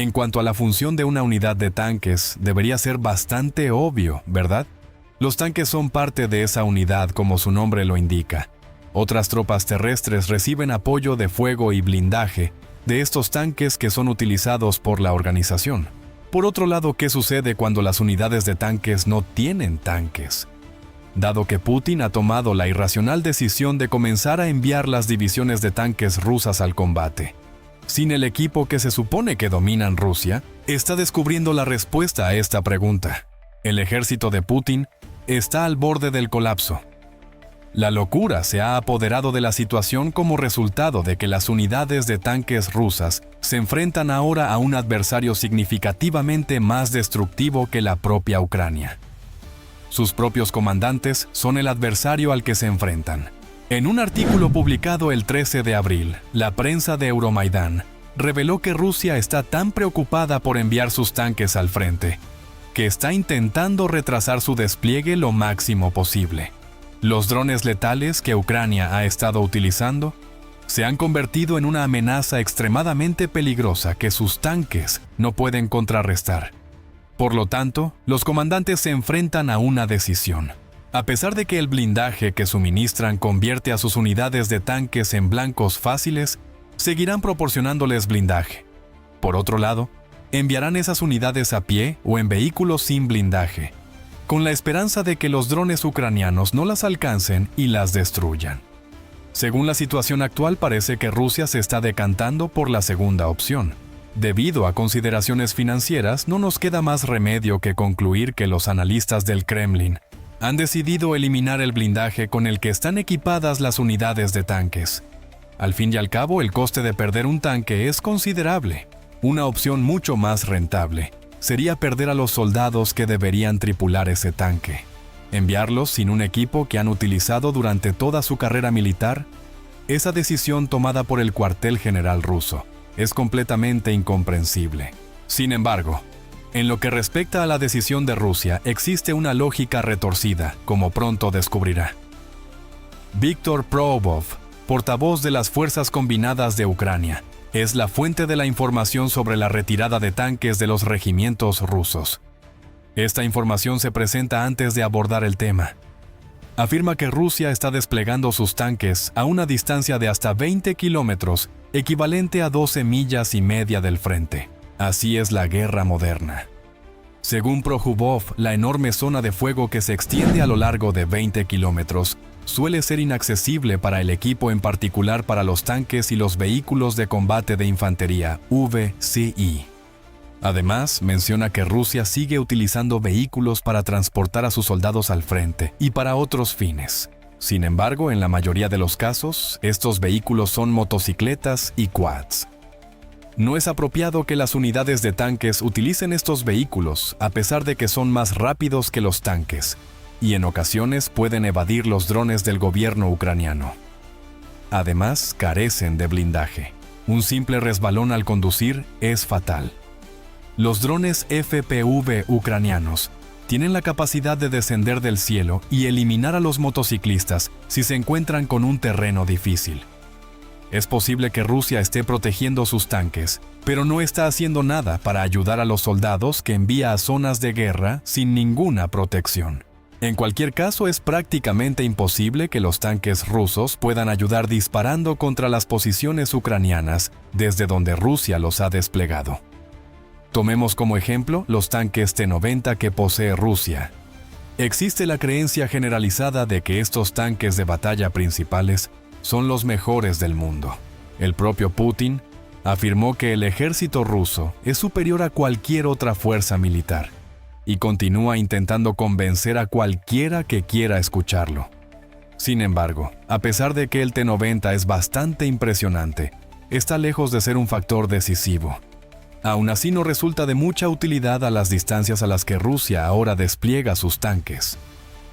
En cuanto a la función de una unidad de tanques, debería ser bastante obvio, ¿verdad? Los tanques son parte de esa unidad, como su nombre lo indica. Otras tropas terrestres reciben apoyo de fuego y blindaje de estos tanques que son utilizados por la organización. Por otro lado, ¿qué sucede cuando las unidades de tanques no tienen tanques? Dado que Putin ha tomado la irracional decisión de comenzar a enviar las divisiones de tanques rusas al combate, sin el equipo que se supone que dominan Rusia, está descubriendo la respuesta a esta pregunta. El ejército de Putin está al borde del colapso. La locura se ha apoderado de la situación como resultado de que las unidades de tanques rusas se enfrentan ahora a un adversario significativamente más destructivo que la propia Ucrania. Sus propios comandantes son el adversario al que se enfrentan. En un artículo publicado el 13 de abril, la prensa de Euromaidán reveló que Rusia está tan preocupada por enviar sus tanques al frente, que está intentando retrasar su despliegue lo máximo posible. Los drones letales que Ucrania ha estado utilizando se han convertido en una amenaza extremadamente peligrosa que sus tanques no pueden contrarrestar. Por lo tanto, los comandantes se enfrentan a una decisión. A pesar de que el blindaje que suministran convierte a sus unidades de tanques en blancos fáciles, seguirán proporcionándoles blindaje. Por otro lado, enviarán esas unidades a pie o en vehículos sin blindaje, con la esperanza de que los drones ucranianos no las alcancen y las destruyan. Según la situación actual, parece que Rusia se está decantando por la segunda opción. Debido a consideraciones financieras, no nos queda más remedio que concluir que los analistas del Kremlin han decidido eliminar el blindaje con el que están equipadas las unidades de tanques. Al fin y al cabo, el coste de perder un tanque es considerable. Una opción mucho más rentable sería perder a los soldados que deberían tripular ese tanque. Enviarlos sin un equipo que han utilizado durante toda su carrera militar. Esa decisión tomada por el cuartel general ruso es completamente incomprensible. Sin embargo, en lo que respecta a la decisión de Rusia, existe una lógica retorcida, como pronto descubrirá. Víctor Proobov, portavoz de las Fuerzas Combinadas de Ucrania, es la fuente de la información sobre la retirada de tanques de los regimientos rusos. Esta información se presenta antes de abordar el tema. Afirma que Rusia está desplegando sus tanques a una distancia de hasta 20 kilómetros, equivalente a 12 millas y media del frente. Así es la guerra moderna. Según Prohubov, la enorme zona de fuego que se extiende a lo largo de 20 kilómetros suele ser inaccesible para el equipo, en particular para los tanques y los vehículos de combate de infantería, VCI. Además, menciona que Rusia sigue utilizando vehículos para transportar a sus soldados al frente y para otros fines. Sin embargo, en la mayoría de los casos, estos vehículos son motocicletas y quads. No es apropiado que las unidades de tanques utilicen estos vehículos, a pesar de que son más rápidos que los tanques, y en ocasiones pueden evadir los drones del gobierno ucraniano. Además, carecen de blindaje. Un simple resbalón al conducir es fatal. Los drones FPV ucranianos tienen la capacidad de descender del cielo y eliminar a los motociclistas si se encuentran con un terreno difícil. Es posible que Rusia esté protegiendo sus tanques, pero no está haciendo nada para ayudar a los soldados que envía a zonas de guerra sin ninguna protección. En cualquier caso, es prácticamente imposible que los tanques rusos puedan ayudar disparando contra las posiciones ucranianas desde donde Rusia los ha desplegado. Tomemos como ejemplo los tanques T-90 que posee Rusia. Existe la creencia generalizada de que estos tanques de batalla principales son los mejores del mundo. El propio Putin afirmó que el ejército ruso es superior a cualquier otra fuerza militar y continúa intentando convencer a cualquiera que quiera escucharlo. Sin embargo, a pesar de que el T-90 es bastante impresionante, está lejos de ser un factor decisivo. Aún así, no resulta de mucha utilidad a las distancias a las que Rusia ahora despliega sus tanques.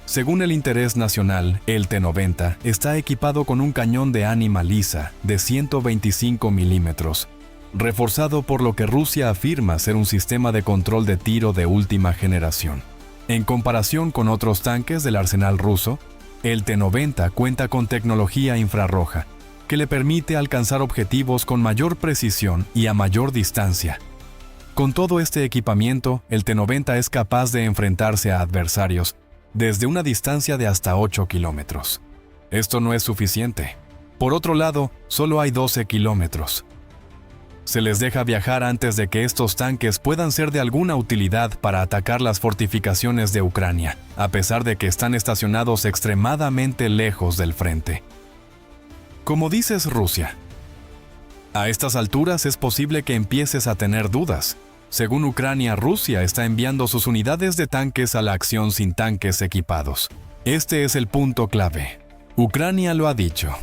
Según el interés nacional, el T-90 está equipado con un cañón de ánima lisa de 125 milímetros, reforzado por lo que Rusia afirma ser un sistema de control de tiro de última generación. En comparación con otros tanques del arsenal ruso, el T-90 cuenta con tecnología infrarroja, que le permite alcanzar objetivos con mayor precisión y a mayor distancia. Con todo este equipamiento, el T-90 es capaz de enfrentarse a adversarios desde una distancia de hasta 8 kilómetros. Esto no es suficiente. Por otro lado, solo hay 12 kilómetros. Se les deja viajar antes de que estos tanques puedan ser de alguna utilidad para atacar las fortificaciones de Ucrania, a pesar de que están estacionados extremadamente lejos del frente. Como dices, Rusia. A estas alturas es posible que empieces a tener dudas. Según Ucrania, Rusia está enviando sus unidades de tanques a la acción sin tanques equipados. Este es el punto clave. Ucrania lo ha dicho.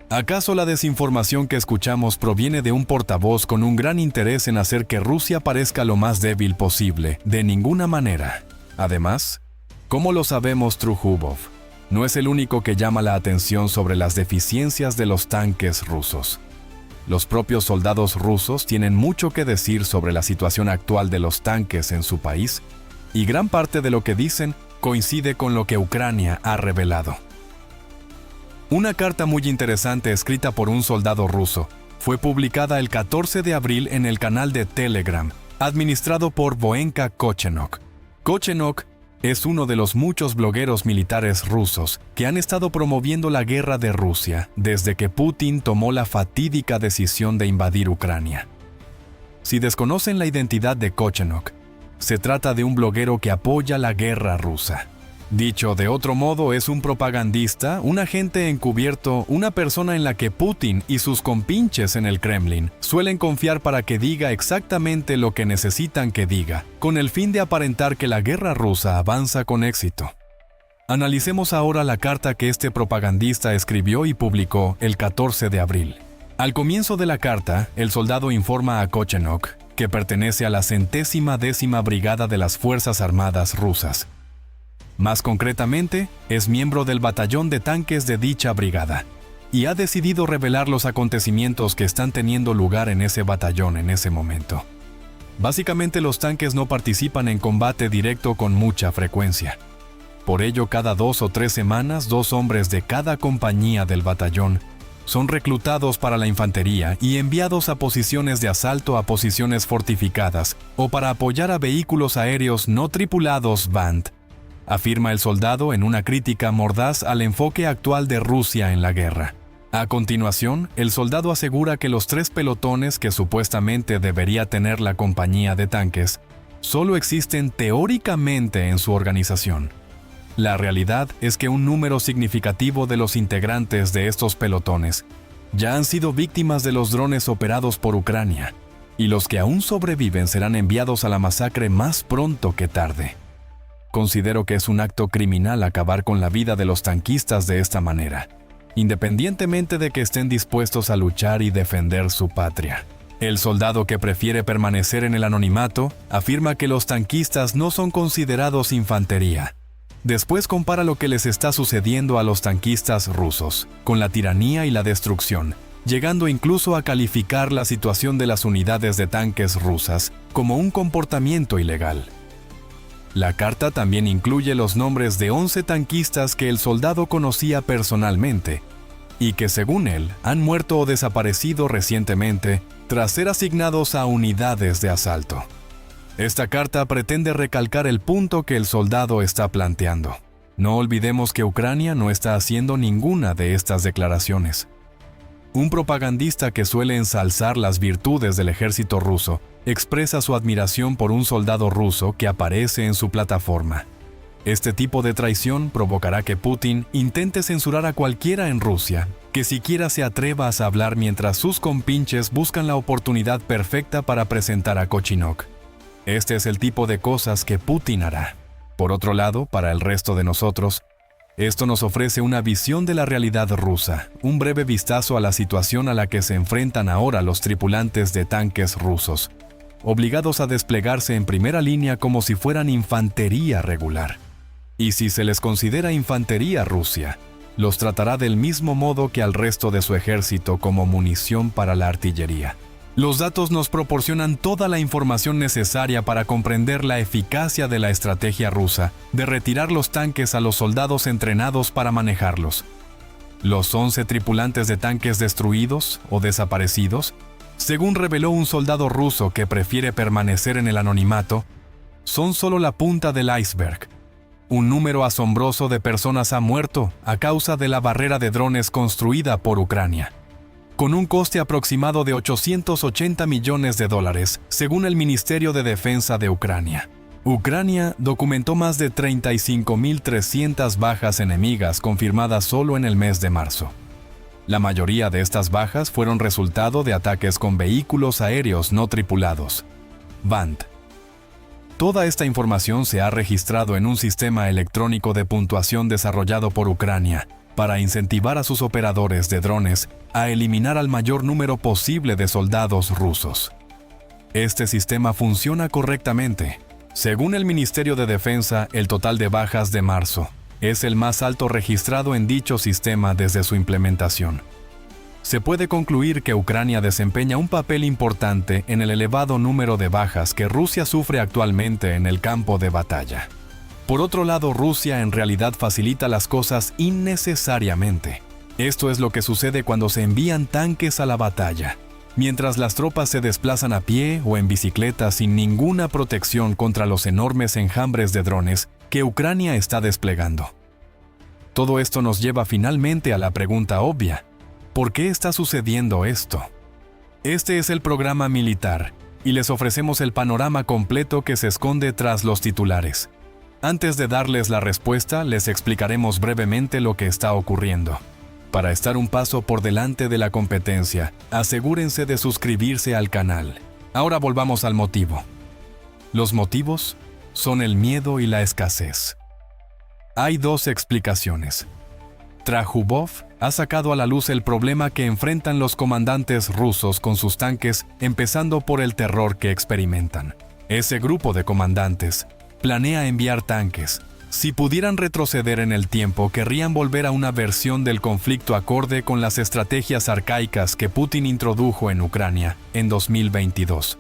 ¿Acaso la desinformación que escuchamos proviene de un portavoz con un gran interés en hacer que Rusia parezca lo más débil posible? De ninguna manera. Además, como lo sabemos, Trujubov no es el único que llama la atención sobre las deficiencias de los tanques rusos. Los propios soldados rusos tienen mucho que decir sobre la situación actual de los tanques en su país, y gran parte de lo que dicen coincide con lo que Ucrania ha revelado. Una carta muy interesante escrita por un soldado ruso fue publicada el 14 de abril en el canal de Telegram, administrado por Voenka Kochenok. Kochenok es uno de los muchos blogueros militares rusos que han estado promoviendo la guerra de Rusia desde que Putin tomó la fatídica decisión de invadir Ucrania. Si desconocen la identidad de Kochenok, se trata de un bloguero que apoya la guerra rusa. Dicho de otro modo, es un propagandista, un agente encubierto, una persona en la que Putin y sus compinches en el Kremlin suelen confiar para que diga exactamente lo que necesitan que diga, con el fin de aparentar que la guerra rusa avanza con éxito. Analicemos ahora la carta que este propagandista escribió y publicó el 14 de abril. Al comienzo de la carta, el soldado informa a Kochenok que pertenece a la 110ª Brigada de las Fuerzas Armadas rusas. Más concretamente, es miembro del batallón de tanques de dicha brigada, y ha decidido revelar los acontecimientos que están teniendo lugar en ese batallón en ese momento. Básicamente, los tanques no participan en combate directo con mucha frecuencia. Por ello, cada 2 o 3 semanas, 2 hombres de cada compañía del batallón son reclutados para la infantería y enviados a posiciones de asalto, a posiciones fortificadas o para apoyar a vehículos aéreos no tripulados BAND, afirma el soldado en una crítica mordaz al enfoque actual de Rusia en la guerra. A continuación, el soldado asegura que los 3 pelotones que supuestamente debería tener la compañía de tanques solo existen teóricamente en su organización. La realidad es que un número significativo de los integrantes de estos pelotones ya han sido víctimas de los drones operados por Ucrania, y los que aún sobreviven serán enviados a la masacre más pronto que tarde. Considero que es un acto criminal acabar con la vida de los tanquistas de esta manera, independientemente de que estén dispuestos a luchar y defender su patria. El soldado que prefiere permanecer en el anonimato afirma que los tanquistas no son considerados infantería. Después compara lo que les está sucediendo a los tanquistas rusos con la tiranía y la destrucción, llegando incluso a calificar la situación de las unidades de tanques rusas como un comportamiento ilegal. La carta también incluye los nombres de 11 tanquistas que el soldado conocía personalmente y que, según él, han muerto o desaparecido recientemente tras ser asignados a unidades de asalto. Esta carta pretende recalcar el punto que el soldado está planteando. No olvidemos que Ucrania no está haciendo ninguna de estas declaraciones. Un propagandista que suele ensalzar las virtudes del ejército ruso expresa su admiración por un soldado ruso que aparece en su plataforma. Este tipo de traición provocará que Putin intente censurar a cualquiera en Rusia que siquiera se atreva a hablar mientras sus compinches buscan la oportunidad perfecta para presentar a Kochenok. Este es el tipo de cosas que Putin hará. Por otro lado, para el resto de nosotros, esto nos ofrece una visión de la realidad rusa, un breve vistazo a la situación a la que se enfrentan ahora los tripulantes de tanques rusos, obligados a desplegarse en primera línea como si fueran infantería regular. Y si se les considera infantería Rusia, los tratará del mismo modo que al resto de su ejército como munición para la artillería. Los datos nos proporcionan toda la información necesaria para comprender la eficacia de la estrategia rusa de retirar los tanques a los soldados entrenados para manejarlos. Los 11 tripulantes de tanques destruidos o desaparecidos Según reveló un soldado ruso que prefiere permanecer en el anonimato, son solo la punta del iceberg. Un número asombroso de personas ha muerto a causa de la barrera de drones construida por Ucrania, con un coste aproximado de $880 millones, según el Ministerio de Defensa de Ucrania. Ucrania documentó más de 35.300 bajas enemigas confirmadas solo en el mes de marzo. La mayoría de estas bajas fueron resultado de ataques con vehículos aéreos no tripulados, VANT. Toda esta información se ha registrado en un sistema electrónico de puntuación desarrollado por Ucrania para incentivar a sus operadores de drones a eliminar al mayor número posible de soldados rusos. Este sistema funciona correctamente. Según el Ministerio de Defensa, el total de bajas de marzo es el más alto registrado en dicho sistema desde su implementación. Se puede concluir que Ucrania desempeña un papel importante en el elevado número de bajas que Rusia sufre actualmente en el campo de batalla. Por otro lado, Rusia en realidad facilita las cosas innecesariamente. Esto es lo que sucede cuando se envían tanques a la batalla, mientras las tropas se desplazan a pie o en bicicleta sin ninguna protección contra los enormes enjambres de drones que Ucrania está desplegando. Todo esto nos lleva finalmente a la pregunta obvia: ¿por qué está sucediendo esto? Este es el programa militar, y les ofrecemos el panorama completo que se esconde tras los titulares. Antes de darles la respuesta, les explicaremos brevemente lo que está ocurriendo. Para estar un paso por delante de la competencia, asegúrense de suscribirse al canal. Ahora volvamos al motivo. Los motivos son el miedo y la escasez. Hay dos explicaciones. Trajubov ha sacado a la luz el problema que enfrentan los comandantes rusos con sus tanques, empezando por el terror que experimentan. Ese grupo de comandantes planea enviar tanques. Si pudieran retroceder en el tiempo, querrían volver a una versión del conflicto acorde con las estrategias arcaicas que Putin introdujo en Ucrania en 2022.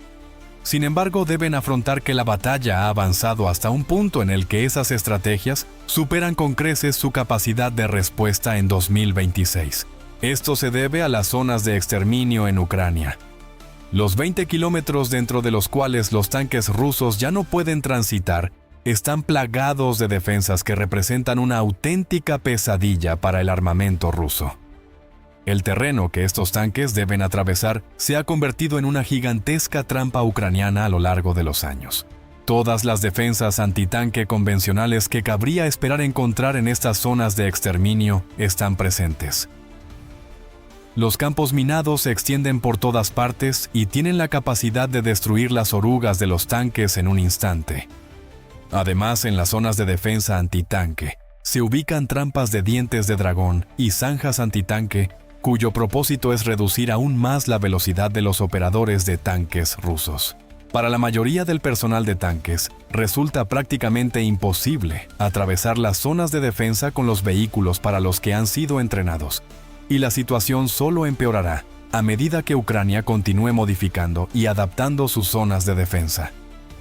Sin embargo, deben afrontar que la batalla ha avanzado hasta un punto en el que esas estrategias superan con creces su capacidad de respuesta en 2026. Esto se debe a las zonas de exterminio en Ucrania. Los 20 kilómetros dentro de los cuales los tanques rusos ya no pueden transitar están plagados de defensas que representan una auténtica pesadilla para el armamento ruso. El terreno que estos tanques deben atravesar se ha convertido en una gigantesca trampa ucraniana a lo largo de los años. Todas las defensas antitanque convencionales que cabría esperar encontrar en estas zonas de exterminio están presentes. Los campos minados se extienden por todas partes y tienen la capacidad de destruir las orugas de los tanques en un instante. Además, en las zonas de defensa antitanque, se ubican trampas de dientes de dragón y zanjas antitanque, cuyo propósito es reducir aún más la velocidad de los operadores de tanques rusos. Para la mayoría del personal de tanques, resulta prácticamente imposible atravesar las zonas de defensa con los vehículos para los que han sido entrenados, y la situación solo empeorará a medida que Ucrania continúe modificando y adaptando sus zonas de defensa.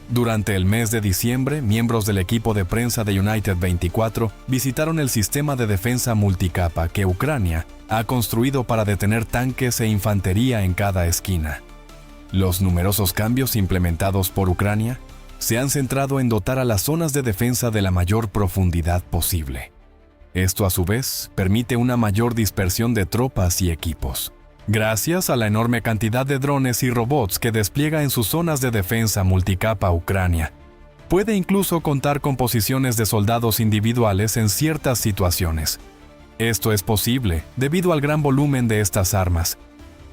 Durante el mes de diciembre, miembros del equipo de prensa de United 24 visitaron el sistema de defensa multicapa que Ucrania ha construido para detener tanques e infantería en cada esquina. Los numerosos cambios implementados por Ucrania se han centrado en dotar a las zonas de defensa de la mayor profundidad posible. Esto, a su vez, permite una mayor dispersión de tropas y equipos. Gracias a la enorme cantidad de drones y robots que despliega en sus zonas de defensa multicapa Ucrania, puede incluso contar con posiciones de soldados individuales en ciertas situaciones. Esto es posible debido al gran volumen de estas armas.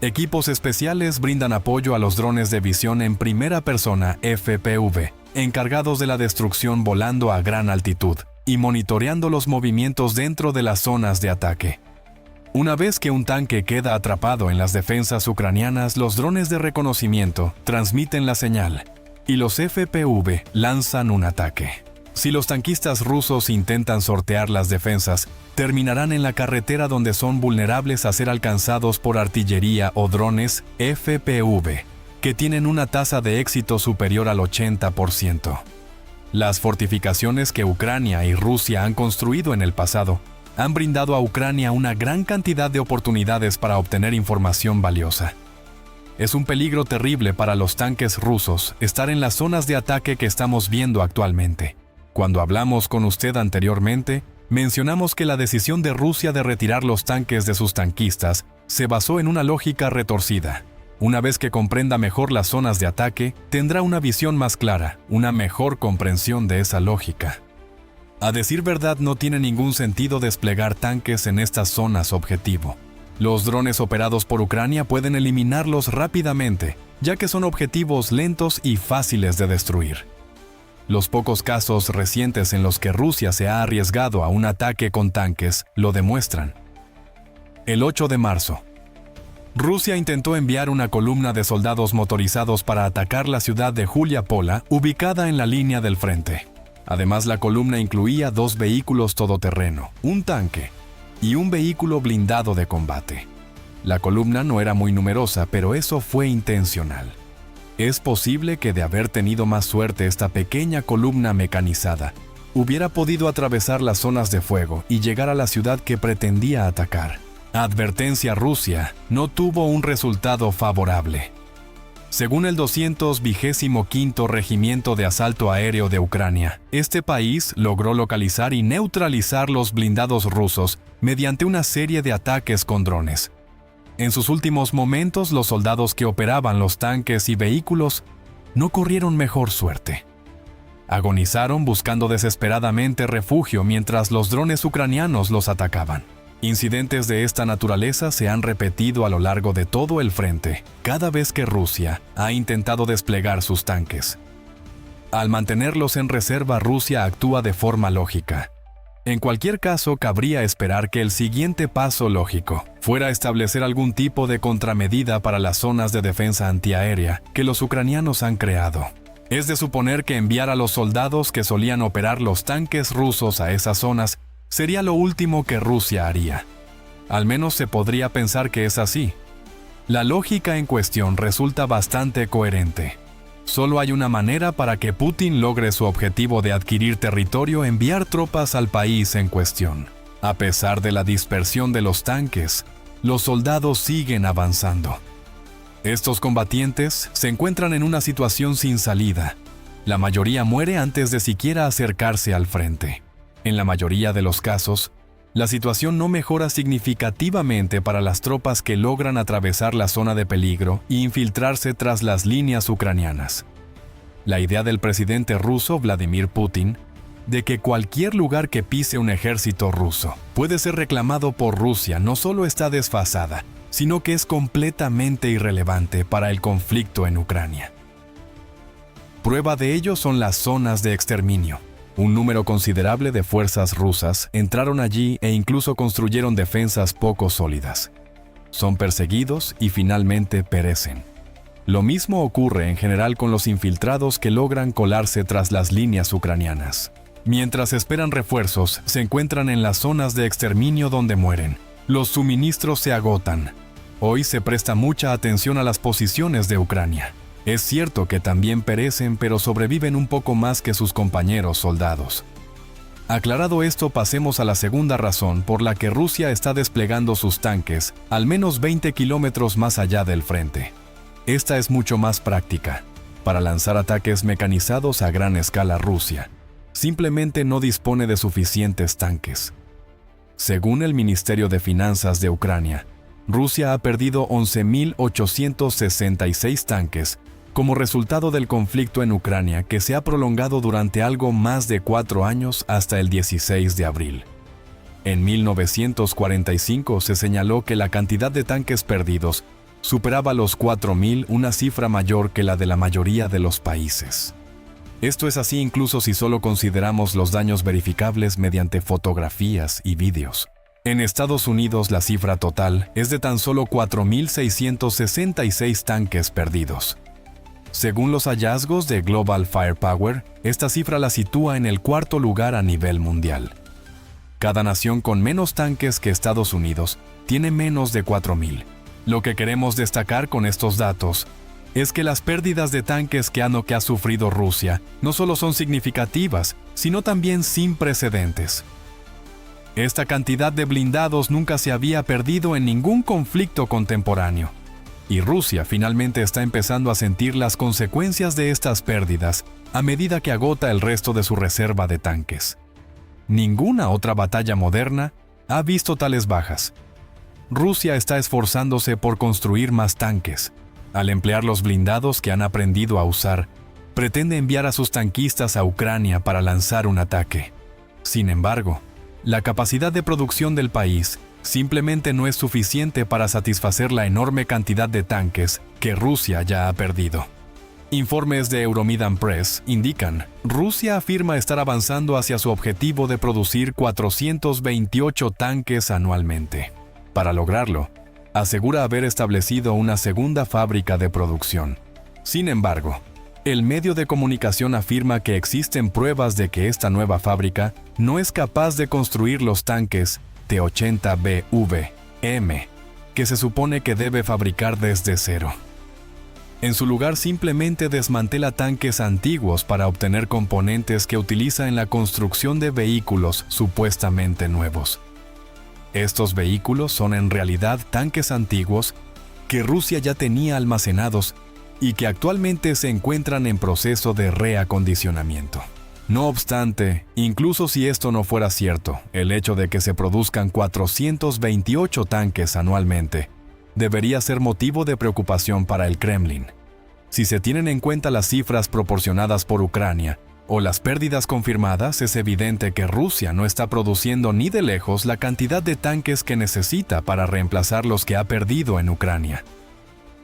Equipos especiales brindan apoyo a los drones de visión en primera persona FPV, encargados de la destrucción volando a gran altitud y monitoreando los movimientos dentro de las zonas de ataque. Una vez que un tanque queda atrapado en las defensas ucranianas, los drones de reconocimiento transmiten la señal y los FPV lanzan un ataque. Si los tanquistas rusos intentan sortear las defensas, terminarán en la carretera donde son vulnerables a ser alcanzados por artillería o drones FPV, que tienen una tasa de éxito superior al 80%. Las fortificaciones que Ucrania y Rusia han construido en el pasado han brindado a Ucrania una gran cantidad de oportunidades para obtener información valiosa. Es un peligro terrible para los tanques rusos estar en las zonas de ataque que estamos viendo actualmente. Cuando hablamos con usted anteriormente, mencionamos que la decisión de Rusia de retirar los tanques de sus tanquistas se basó en una lógica retorcida. Una vez que comprenda mejor las zonas de ataque, tendrá una visión más clara, una mejor comprensión de esa lógica. A decir verdad, no tiene ningún sentido desplegar tanques en estas zonas objetivo. Los drones operados por Ucrania pueden eliminarlos rápidamente, ya que son objetivos lentos y fáciles de destruir. Los pocos casos recientes en los que Rusia se ha arriesgado a un ataque con tanques lo demuestran. El 8 de marzo. Rusia intentó enviar una columna de soldados motorizados para atacar la ciudad de Julia Pola, ubicada en la línea del frente. Además, la columna incluía 2 vehículos todoterreno, un tanque y un vehículo blindado de combate. La columna no era muy numerosa, pero eso fue intencional. Es posible que de haber tenido más suerte esta pequeña columna mecanizada, hubiera podido atravesar las zonas de fuego y llegar a la ciudad que pretendía atacar. Advertencia: Rusia no tuvo un resultado favorable. Según el 225º Regimiento de Asalto Aéreo de Ucrania, este país logró localizar y neutralizar los blindados rusos mediante una serie de ataques con drones. En sus últimos momentos, los soldados que operaban los tanques y vehículos no corrieron mejor suerte. Agonizaron buscando desesperadamente refugio mientras los drones ucranianos los atacaban. Incidentes de esta naturaleza se han repetido a lo largo de todo el frente, cada vez que Rusia ha intentado desplegar sus tanques. Al mantenerlos en reserva, Rusia actúa de forma lógica. En cualquier caso, cabría esperar que el siguiente paso lógico fuera establecer algún tipo de contramedida para las zonas de defensa antiaérea que los ucranianos han creado. Es de suponer que enviar a los soldados que solían operar los tanques rusos a esas zonas sería lo último que Rusia haría. Al menos se podría pensar que es así. La lógica en cuestión resulta bastante coherente. Solo hay una manera para que Putin logre su objetivo de adquirir territorio: enviar tropas al país en cuestión. A pesar de la dispersión de los tanques, los soldados siguen avanzando. Estos combatientes se encuentran en una situación sin salida. La mayoría muere antes de siquiera acercarse al frente. En la mayoría de los casos, la situación no mejora significativamente para las tropas que logran atravesar la zona de peligro e infiltrarse tras las líneas ucranianas. La idea del presidente ruso Vladimir Putin de que cualquier lugar que pise un ejército ruso puede ser reclamado por Rusia no solo está desfasada, sino que es completamente irrelevante para el conflicto en Ucrania. Prueba de ello son las zonas de exterminio. Un número considerable de fuerzas rusas entraron allí e incluso construyeron defensas poco sólidas. Son perseguidos y finalmente perecen. Lo mismo ocurre en general con los infiltrados que logran colarse tras las líneas ucranianas. Mientras esperan refuerzos, se encuentran en las zonas de exterminio donde mueren. Los suministros se agotan. Hoy se presta mucha atención a las posiciones de Ucrania. Es cierto que también perecen, pero sobreviven un poco más que sus compañeros soldados. Aclarado esto, pasemos a la segunda razón por la que Rusia está desplegando sus tanques al menos 20 kilómetros más allá del frente. Esta es mucho más práctica. Para lanzar ataques mecanizados a gran escala, Rusia simplemente no dispone de suficientes tanques. Según el Ministerio de Finanzas de Ucrania, Rusia ha perdido 11.866 tanques como resultado del conflicto en Ucrania, que se ha prolongado durante algo más de 4 años hasta el 16 de abril. En 1945 se señaló que la cantidad de tanques perdidos superaba los 4.000, una cifra mayor que la de la mayoría de los países. Esto es así incluso si solo consideramos los daños verificables mediante fotografías y vídeos. En Estados Unidos la cifra total es de tan solo 4.666 tanques perdidos. Según los hallazgos de Global Firepower, esta cifra la sitúa en el 4º lugar a nivel mundial. Cada nación con menos tanques que Estados Unidos tiene menos de 4.000. Lo que queremos destacar con estos datos es que las pérdidas de tanques que ha sufrido Rusia no solo son significativas, sino también sin precedentes. Esta cantidad de blindados nunca se había perdido en ningún conflicto contemporáneo. y Rusia finalmente está empezando a sentir las consecuencias de estas pérdidas a medida que agota el resto de su reserva de tanques. Ninguna otra batalla moderna ha visto tales bajas. Rusia está esforzándose por construir más tanques. Al emplear los blindados que han aprendido a usar, pretende enviar a sus tanquistas a Ucrania para lanzar un ataque. Sin embargo, la capacidad de producción del país simplemente no es suficiente para satisfacer la enorme cantidad de tanques que Rusia ya ha perdido. Informes de Euromaidan Press indican, Rusia afirma estar avanzando hacia su objetivo de producir 428 tanques anualmente. Para lograrlo, asegura haber establecido una segunda fábrica de producción. Sin embargo, el medio de comunicación afirma que existen pruebas de que esta nueva fábrica no es capaz de construir los tanques T-80BV-M, que se supone que debe fabricar desde cero. En su lugar, simplemente desmantela tanques antiguos para obtener componentes que utiliza en la construcción de vehículos supuestamente nuevos. Estos vehículos son en realidad tanques antiguos que Rusia ya tenía almacenados y que actualmente se encuentran en proceso de reacondicionamiento. No obstante, incluso si esto no fuera cierto, el hecho de que se produzcan 428 tanques anualmente debería ser motivo de preocupación para el Kremlin. Si se tienen en cuenta las cifras proporcionadas por Ucrania o las pérdidas confirmadas, es evidente que Rusia no está produciendo ni de lejos la cantidad de tanques que necesita para reemplazar los que ha perdido en Ucrania.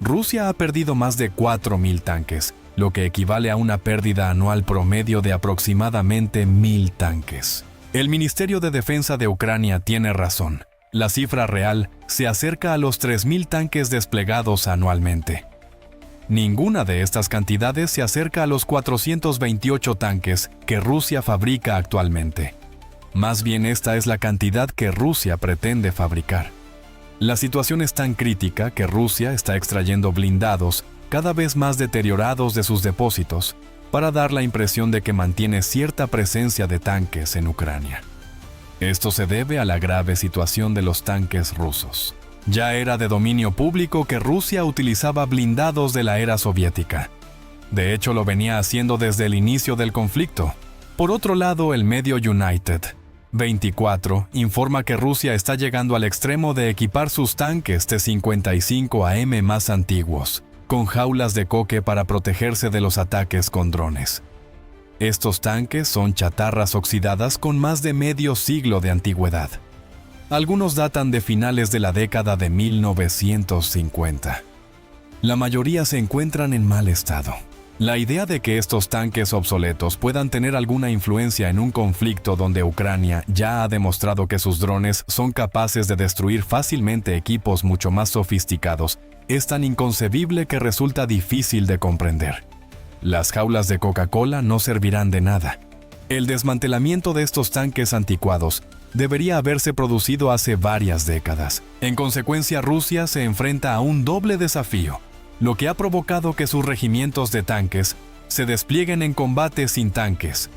Rusia ha perdido más de 4.000 tanques, lo que equivale a una pérdida anual promedio de aproximadamente 1.000 tanques. El Ministerio de Defensa de Ucrania tiene razón. La cifra real se acerca a los 3.000 tanques desplegados anualmente. Ninguna de estas cantidades se acerca a los 428 tanques que Rusia fabrica actualmente. Más bien, esta es la cantidad que Rusia pretende fabricar. La situación es tan crítica que Rusia está extrayendo blindados cada vez más deteriorados de sus depósitos para dar la impresión de que mantiene cierta presencia de tanques en Ucrania. Esto se debe a la grave situación de los tanques rusos. Ya era de dominio público que Rusia utilizaba blindados de la era soviética. De hecho, lo venía haciendo desde el inicio del conflicto. Por otro lado, el medio United 24 informa que Rusia está llegando al extremo de equipar sus tanques T-55AM más antiguos, con jaulas de coque para protegerse de los ataques con drones. Estos tanques son chatarras oxidadas con más de medio siglo de antigüedad. Algunos datan de finales de la década de 1950. La mayoría se encuentran en mal estado. La idea de que estos tanques obsoletos puedan tener alguna influencia en un conflicto donde Ucrania ya ha demostrado que sus drones son capaces de destruir fácilmente equipos mucho más sofisticados es tan inconcebible que resulta difícil de comprender. Las jaulas de Coca-Cola no servirán de nada. El desmantelamiento de estos tanques anticuados debería haberse producido hace varias décadas. En consecuencia, Rusia se enfrenta a un doble desafío, lo que ha provocado que sus regimientos de tanques se desplieguen en combate sin tanques.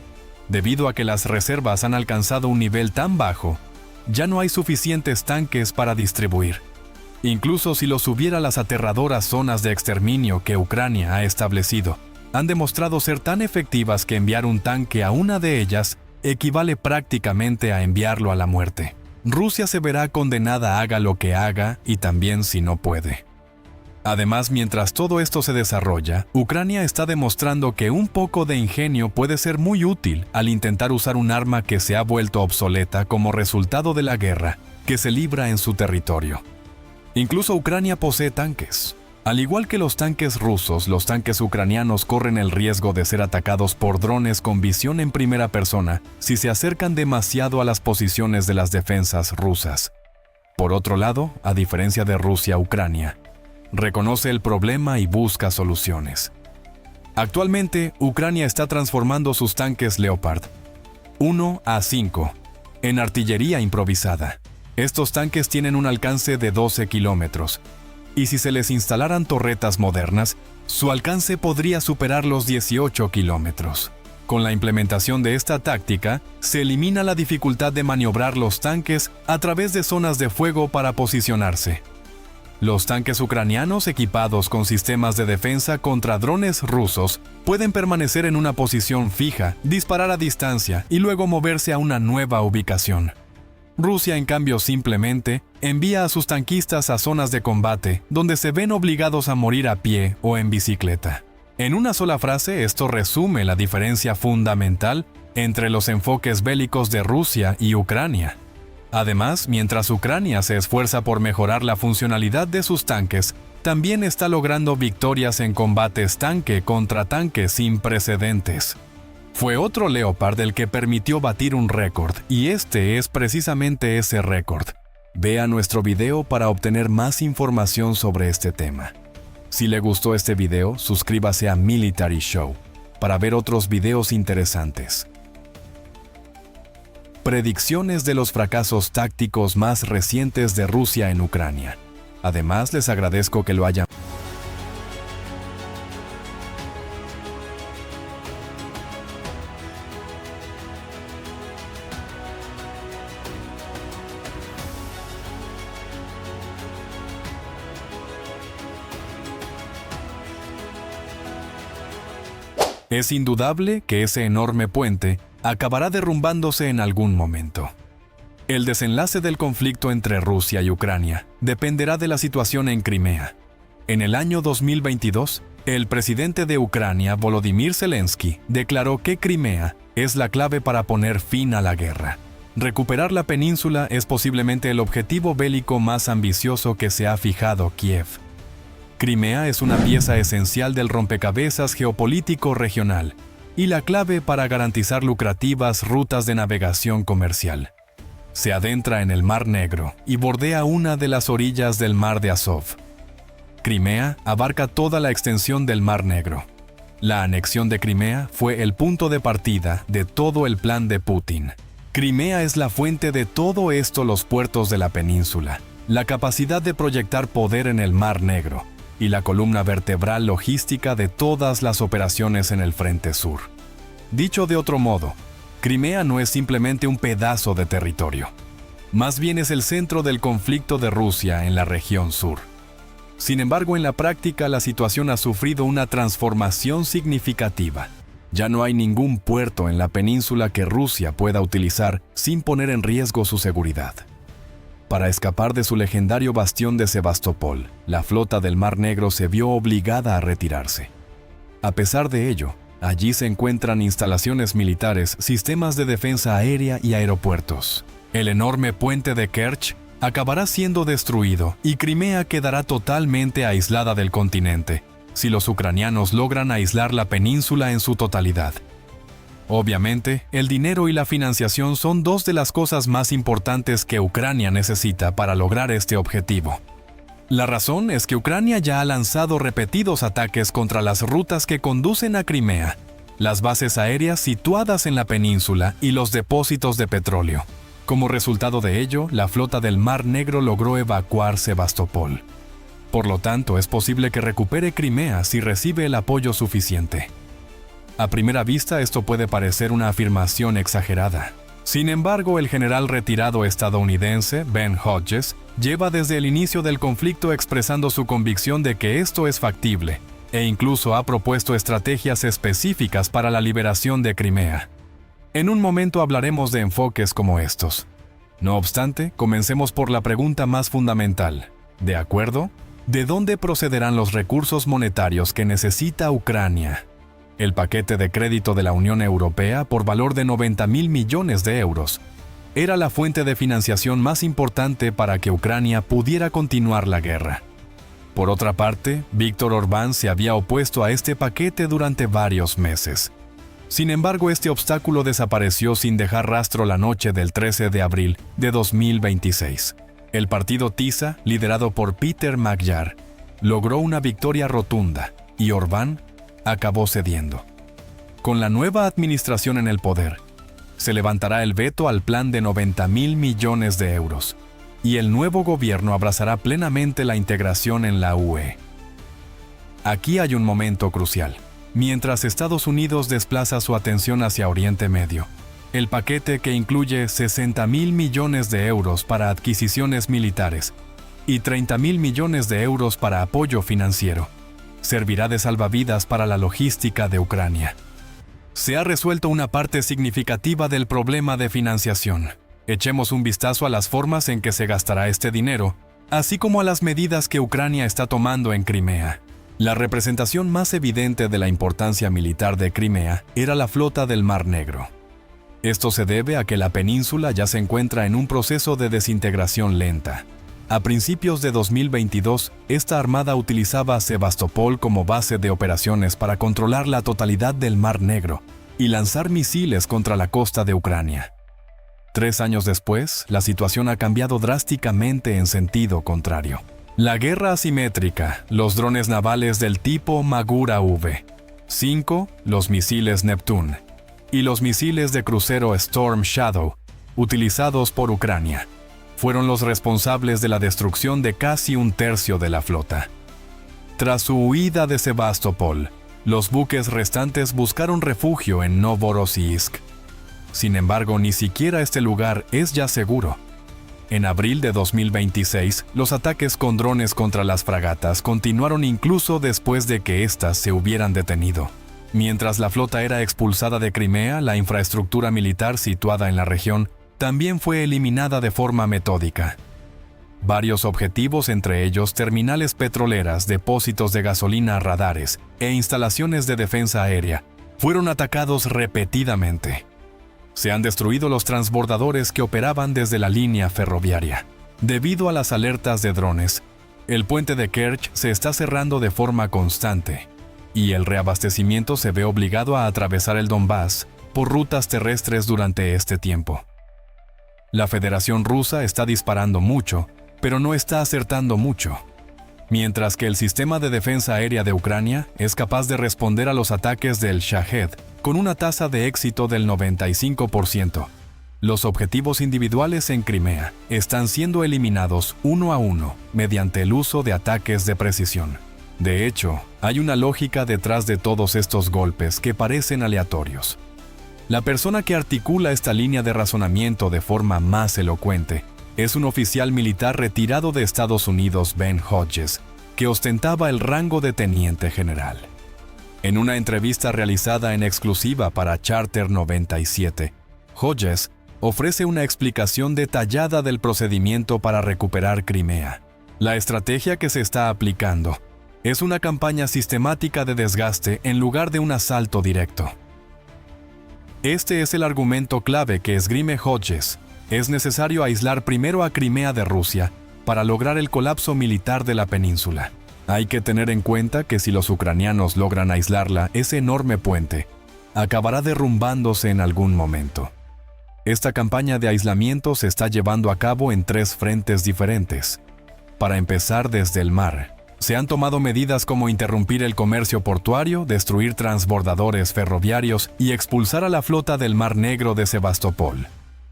Debido a que las reservas han alcanzado un nivel tan bajo, ya no hay suficientes tanques para distribuir. Incluso si los hubiera, las aterradoras zonas de exterminio que Ucrania ha establecido han demostrado ser tan efectivas que enviar un tanque a una de ellas equivale prácticamente a enviarlo a la muerte. Rusia se verá condenada haga lo que haga y también si no puede. Además, mientras todo esto se desarrolla, Ucrania está demostrando que un poco de ingenio puede ser muy útil al intentar usar un arma que se ha vuelto obsoleta como resultado de la guerra que se libra en su territorio. Incluso Ucrania posee tanques. Al igual que los tanques rusos, los tanques ucranianos corren el riesgo de ser atacados por drones con visión en primera persona si se acercan demasiado a las posiciones de las defensas rusas. Por otro lado, a diferencia de Rusia, Ucrania reconoce el problema y busca soluciones. Actualmente, Ucrania está transformando sus tanques Leopard 1 a 5 en artillería improvisada. Estos tanques tienen un alcance de 12 kilómetros, y si se les instalaran torretas modernas, su alcance podría superar los 18 kilómetros. Con la implementación de esta táctica, se elimina la dificultad de maniobrar los tanques a través de zonas de fuego para posicionarse. Los tanques ucranianos equipados con sistemas de defensa contra drones rusos pueden permanecer en una posición fija, disparar a distancia y luego moverse a una nueva ubicación. Rusia, en cambio, simplemente envía a sus tanquistas a zonas de combate donde se ven obligados a morir a pie o en bicicleta. En una sola frase, esto resume la diferencia fundamental entre los enfoques bélicos de Rusia y Ucrania. Además, mientras Ucrania se esfuerza por mejorar la funcionalidad de sus tanques, también está logrando victorias en combates tanque contra tanque sin precedentes. Fue otro Leopard el que permitió batir un récord, y este es precisamente ese récord. Vea nuestro video para obtener más información sobre este tema. Si le gustó este video, suscríbase a Military Show para ver otros videos interesantes. Predicciones de los fracasos tácticos más recientes de Rusia en Ucrania. Además, les agradezco que lo hayan. Es indudable que ese enorme puente acabará derrumbándose en algún momento. El desenlace del conflicto entre Rusia y Ucrania dependerá de la situación en Crimea. En el año 2022, el presidente de Ucrania, Volodymyr Zelensky, declaró que Crimea es la clave para poner fin a la guerra. Recuperar la península es posiblemente el objetivo bélico más ambicioso que se ha fijado Kiev. Crimea es una pieza esencial del rompecabezas geopolítico regional y la clave para garantizar lucrativas rutas de navegación comercial. Se adentra en el Mar Negro y bordea una de las orillas del Mar de Azov. Crimea abarca toda la extensión del Mar Negro. La anexión de Crimea fue el punto de partida de todo el plan de Putin. Crimea es la fuente de todo esto, los puertos de la península, la capacidad de proyectar poder en el Mar Negro y la columna vertebral logística de todas las operaciones en el Frente Sur. Dicho de otro modo, Crimea no es simplemente un pedazo de territorio. Más bien es el centro del conflicto de Rusia en la región sur. Sin embargo, en la práctica la situación ha sufrido una transformación significativa. Ya no hay ningún puerto en la península que Rusia pueda utilizar sin poner en riesgo su seguridad. Para escapar de su legendario bastión de Sebastopol, la flota del Mar Negro se vio obligada a retirarse. A pesar de ello, allí se encuentran instalaciones militares, sistemas de defensa aérea y aeropuertos. El enorme puente de Kerch acabará siendo destruido y Crimea quedará totalmente aislada del continente, si los ucranianos logran aislar la península en su totalidad. Obviamente, el dinero y la financiación son dos de las cosas más importantes que Ucrania necesita para lograr este objetivo. La razón es que Ucrania ya ha lanzado repetidos ataques contra las rutas que conducen a Crimea, las bases aéreas situadas en la península y los depósitos de petróleo. Como resultado de ello, la flota del Mar Negro logró evacuar Sebastopol. Por lo tanto, es posible que recupere Crimea si recibe el apoyo suficiente. A primera vista, esto puede parecer una afirmación exagerada. Sin embargo, el general retirado estadounidense, Ben Hodges, lleva desde el inicio del conflicto expresando su convicción de que esto es factible, e incluso ha propuesto estrategias específicas para la liberación de Crimea. En un momento hablaremos de enfoques como estos. No obstante, comencemos por la pregunta más fundamental. ¿De acuerdo? ¿De dónde procederán los recursos monetarios que necesita Ucrania? El paquete de crédito de la Unión Europea, por valor de 90.000 millones de euros, era la fuente de financiación más importante para que Ucrania pudiera continuar la guerra. Por otra parte, Víctor Orbán se había opuesto a este paquete durante varios meses. Sin embargo, este obstáculo desapareció sin dejar rastro la noche del 13 de abril de 2026. El partido TISA, liderado por Peter Magyar, logró una victoria rotunda y Orbán acabó cediendo. Con la nueva administración en el poder, se levantará el veto al plan de 90.000 millones de euros y el nuevo gobierno abrazará plenamente la integración en la UE. Aquí hay un momento crucial. Mientras Estados Unidos desplaza su atención hacia Oriente Medio, el paquete, que incluye 60.000 millones de euros para adquisiciones militares, y 30.000 millones de euros para apoyo financiero. Servirá de salvavidas para la logística de Ucrania. Se ha resuelto una parte significativa del problema de financiación. Echemos un vistazo a las formas en que se gastará este dinero, así como a las medidas que Ucrania está tomando en Crimea. La representación más evidente de la importancia militar de Crimea era la flota del Mar Negro. Esto se debe a que la península ya se encuentra en un proceso de desintegración lenta. A principios de 2022, esta armada utilizaba Sebastopol como base de operaciones para controlar la totalidad del Mar Negro y lanzar misiles contra la costa de Ucrania. 3 años después, la situación ha cambiado drásticamente en sentido contrario. La guerra asimétrica, los drones navales del tipo Magura V-5, los misiles Neptune y los misiles de crucero Storm Shadow, utilizados por Ucrania, fueron los responsables de la destrucción de casi un tercio de la flota. Tras su huida de Sebastopol, los buques restantes buscaron refugio en Novorossiysk. Sin embargo, ni siquiera este lugar es ya seguro. En abril de 2026, los ataques con drones contra las fragatas continuaron incluso después de que éstas se hubieran detenido. Mientras la flota era expulsada de Crimea, la infraestructura militar situada en la región también fue eliminada de forma metódica. Varios objetivos, entre ellos terminales petroleras, depósitos de gasolina, radares e instalaciones de defensa aérea, fueron atacados repetidamente. Se han destruido los transbordadores que operaban desde la línea ferroviaria. Debido a las alertas de drones, el puente de Kerch se está cerrando de forma constante y el reabastecimiento se ve obligado a atravesar el Donbass por rutas terrestres durante este tiempo. La Federación Rusa está disparando mucho, pero no está acertando mucho. Mientras que el sistema de defensa aérea de Ucrania es capaz de responder a los ataques del Shahed con una tasa de éxito del 95%. Los objetivos individuales en Crimea están siendo eliminados uno a uno mediante el uso de ataques de precisión. De hecho, hay una lógica detrás de todos estos golpes que parecen aleatorios. La persona que articula esta línea de razonamiento de forma más elocuente es un oficial militar retirado de Estados Unidos, Ben Hodges, que ostentaba el rango de teniente general. En una entrevista realizada en exclusiva para Charter 97, Hodges ofrece una explicación detallada del procedimiento para recuperar Crimea. La estrategia que se está aplicando es una campaña sistemática de desgaste en lugar de un asalto directo. Este es el argumento clave que esgrime Hodges. Es necesario aislar primero a Crimea de Rusia para lograr el colapso militar de la península. Hay que tener en cuenta que si los ucranianos logran aislarla, ese enorme puente acabará derrumbándose en algún momento. Esta campaña de aislamiento se está llevando a cabo en 3 frentes diferentes. Para empezar, desde el mar, se han tomado medidas como interrumpir el comercio portuario, destruir transbordadores ferroviarios y expulsar a la flota del Mar Negro de Sebastopol.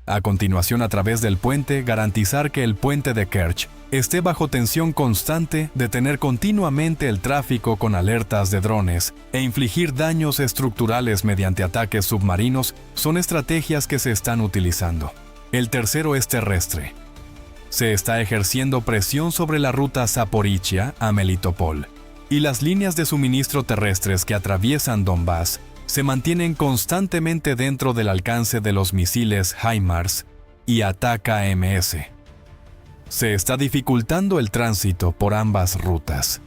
A continuación, a través del puente, garantizar que el puente de Kerch esté bajo tensión constante, detener continuamente el tráfico con alertas de drones e infligir daños estructurales mediante ataques submarinos son estrategias que se están utilizando. El tercero es terrestre. Se está ejerciendo presión sobre la ruta Zaporizhia a Melitopol, y las líneas de suministro terrestres que atraviesan Donbass se mantienen constantemente dentro del alcance de los misiles HIMARS y ATACMS. Se está dificultando el tránsito por ambas rutas.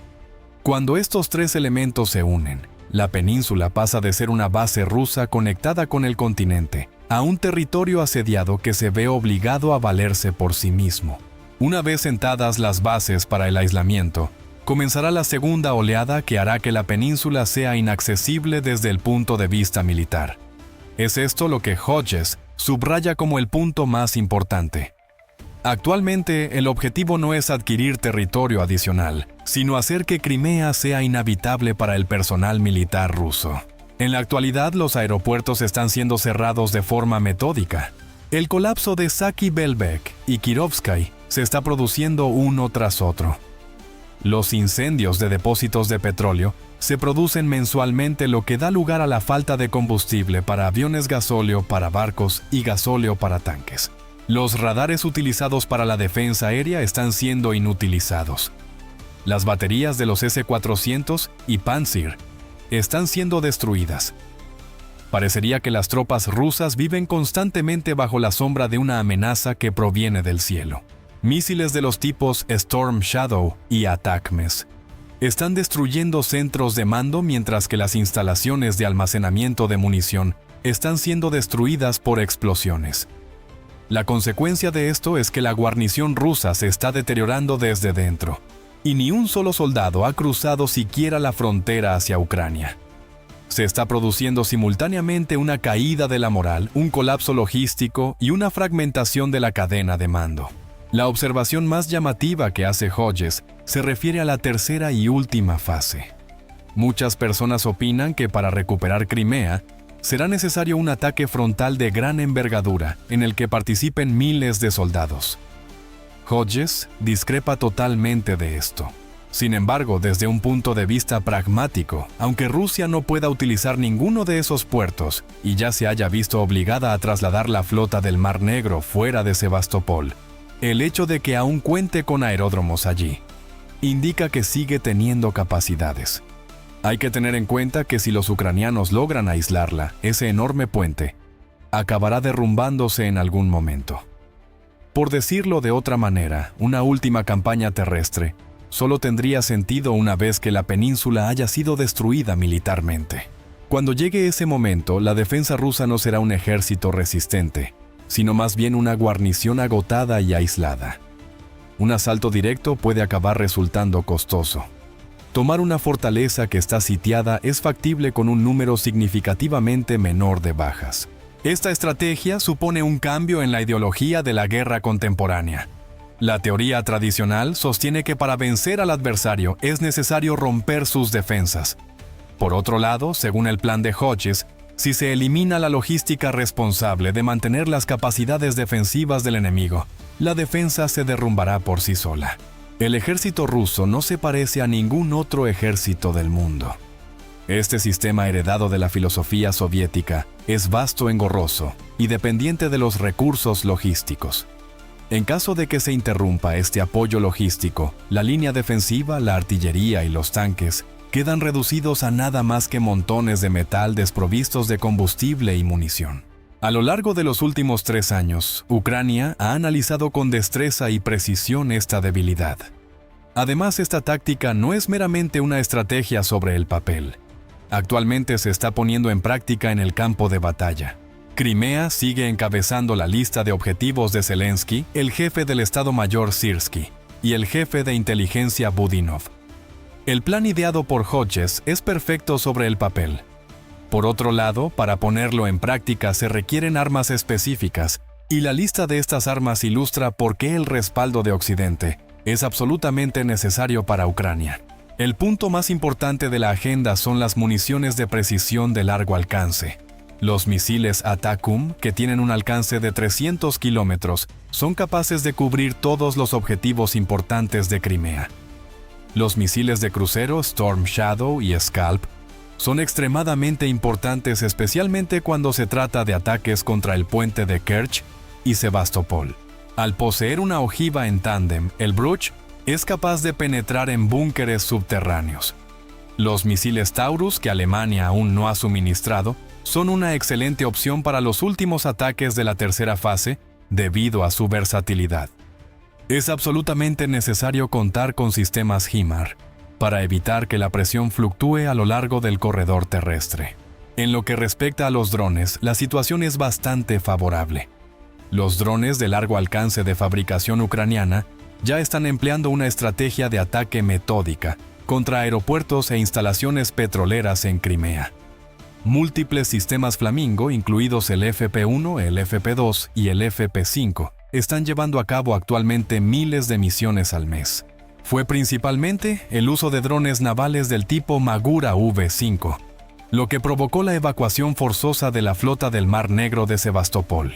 Cuando estos 3 elementos se unen, la península pasa de ser una base rusa conectada con el continente a un territorio asediado que se ve obligado a valerse por sí mismo. Una vez sentadas las bases para el aislamiento, comenzará la segunda oleada que hará que la península sea inaccesible desde el punto de vista militar. Es esto lo que Hodges subraya como el punto más importante. Actualmente, el objetivo no es adquirir territorio adicional, sino hacer que Crimea sea inhabitable para el personal militar ruso. En la actualidad, los aeropuertos están siendo cerrados de forma metódica. El colapso de Saki Belbek y Kirovsky se está produciendo uno tras otro. Los incendios de depósitos de petróleo se producen mensualmente, lo que da lugar a la falta de combustible para aviones gasóleo para barcos y gasóleo para tanques. Los radares utilizados para la defensa aérea están siendo inutilizados. Las baterías de los S-400 y Pantsir están siendo destruidas. Parecería que las tropas rusas viven constantemente bajo la sombra de una amenaza que proviene del cielo. Misiles de los tipos Storm Shadow y ATACMS están destruyendo centros de mando mientras que las instalaciones de almacenamiento de munición están siendo destruidas por explosiones. La consecuencia de esto es que la guarnición rusa se está deteriorando desde dentro, y ni un solo soldado ha cruzado siquiera la frontera hacia Ucrania. Se está produciendo simultáneamente una caída de la moral, un colapso logístico y una fragmentación de la cadena de mando. La observación más llamativa que hace Hodges se refiere a la tercera y última fase. Muchas personas opinan que para recuperar Crimea, será necesario un ataque frontal de gran envergadura en el que participen miles de soldados. Hodges discrepa totalmente de esto. Sin embargo, desde un punto de vista pragmático, aunque Rusia no pueda utilizar ninguno de esos puertos y ya se haya visto obligada a trasladar la flota del Mar Negro fuera de Sebastopol, el hecho de que aún cuente con aeródromos allí indica que sigue teniendo capacidades. Hay que tener en cuenta que si los ucranianos logran aislarla, ese enorme puente acabará derrumbándose en algún momento. Por decirlo de otra manera, una última campaña terrestre solo tendría sentido una vez que la península haya sido destruida militarmente. Cuando llegue ese momento, la defensa rusa no será un ejército resistente, sino más bien una guarnición agotada y aislada. Un asalto directo puede acabar resultando costoso. Tomar una fortaleza que está sitiada es factible con un número significativamente menor de bajas. Esta estrategia supone un cambio en la ideología de la guerra contemporánea. La teoría tradicional sostiene que para vencer al adversario es necesario romper sus defensas. Por otro lado, según el plan de Hodges, si se elimina la logística responsable de mantener las capacidades defensivas del enemigo, la defensa se derrumbará por sí sola. El ejército ruso no se parece a ningún otro ejército del mundo. Este sistema heredado de la filosofía soviética es vasto, engorroso y dependiente de los recursos logísticos. En caso de que se interrumpa este apoyo logístico, la línea defensiva, la artillería y los tanques quedan reducidos a nada más que montones de metal desprovistos de combustible y munición. A lo largo de los últimos 3 años, Ucrania ha analizado con destreza y precisión esta debilidad. Además, esta táctica no es meramente una estrategia sobre el papel. Actualmente se está poniendo en práctica en el campo de batalla. Crimea sigue encabezando la lista de objetivos de Zelensky, el jefe del Estado Mayor Syrski y el jefe de inteligencia Budinov. El plan ideado por Hodges es perfecto sobre el papel. Por otro lado, para ponerlo en práctica se requieren armas específicas, y la lista de estas armas ilustra por qué el respaldo de Occidente es absolutamente necesario para Ucrania. El punto más importante de la agenda son las municiones de precisión de largo alcance. Los misiles ATACMS, que tienen un alcance de 300 kilómetros, son capaces de cubrir todos los objetivos importantes de Crimea. Los misiles de crucero Storm Shadow y Scalp son extremadamente importantes, especialmente cuando se trata de ataques contra el puente de Kerch y Sebastopol. Al poseer una ojiva en tándem, el Bruch es capaz de penetrar en búnkeres subterráneos. Los misiles Taurus, que Alemania aún no ha suministrado, son una excelente opción para los últimos ataques de la tercera fase debido a su versatilidad. Es absolutamente necesario contar con sistemas HIMAR para evitar que la presión fluctúe a lo largo del corredor terrestre. En lo que respecta a los drones, la situación es bastante favorable. Los drones de largo alcance de fabricación ucraniana ya están empleando una estrategia de ataque metódica contra aeropuertos e instalaciones petroleras en Crimea. Múltiples sistemas Flamingo, incluidos el FP-1, el FP-2 y el FP-5, están llevando a cabo actualmente miles de misiones al mes. Fue principalmente el uso de drones navales del tipo Magura V5, lo que provocó la evacuación forzosa de la flota del Mar Negro de Sebastopol.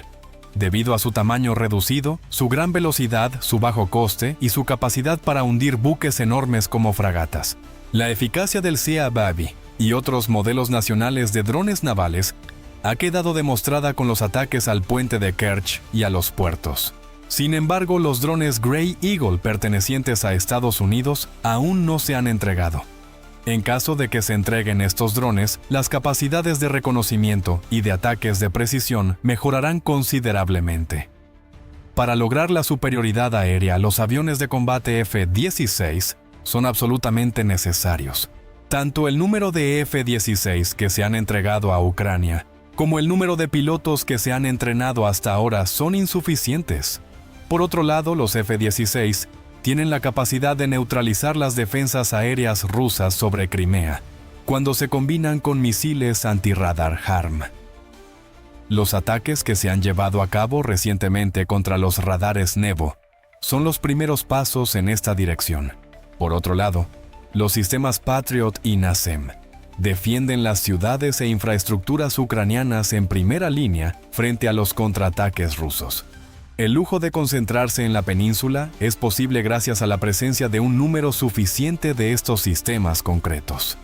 Debido a su tamaño reducido, su gran velocidad, su bajo coste y su capacidad para hundir buques enormes como fragatas. La eficacia del Sea Baby y otros modelos nacionales de drones navales ha quedado demostrada con los ataques al puente de Kerch y a los puertos. Sin embargo, los drones Grey Eagle pertenecientes a Estados Unidos aún no se han entregado. En caso de que se entreguen estos drones, las capacidades de reconocimiento y de ataques de precisión mejorarán considerablemente. Para lograr la superioridad aérea, los aviones de combate F-16 son absolutamente necesarios. Tanto el número de F-16 que se han entregado a Ucrania, como el número de pilotos que se han entrenado hasta ahora son insuficientes. Por otro lado, los F-16 tienen la capacidad de neutralizar las defensas aéreas rusas sobre Crimea, cuando se combinan con misiles antirradar HARM. Los ataques que se han llevado a cabo recientemente contra los radares Nevo son los primeros pasos en esta dirección. Por otro lado, los sistemas Patriot y NASAM defienden las ciudades e infraestructuras ucranianas en primera línea frente a los contraataques rusos. El lujo de concentrarse en la península es posible gracias a la presencia de un número suficiente de estos sistemas concretos.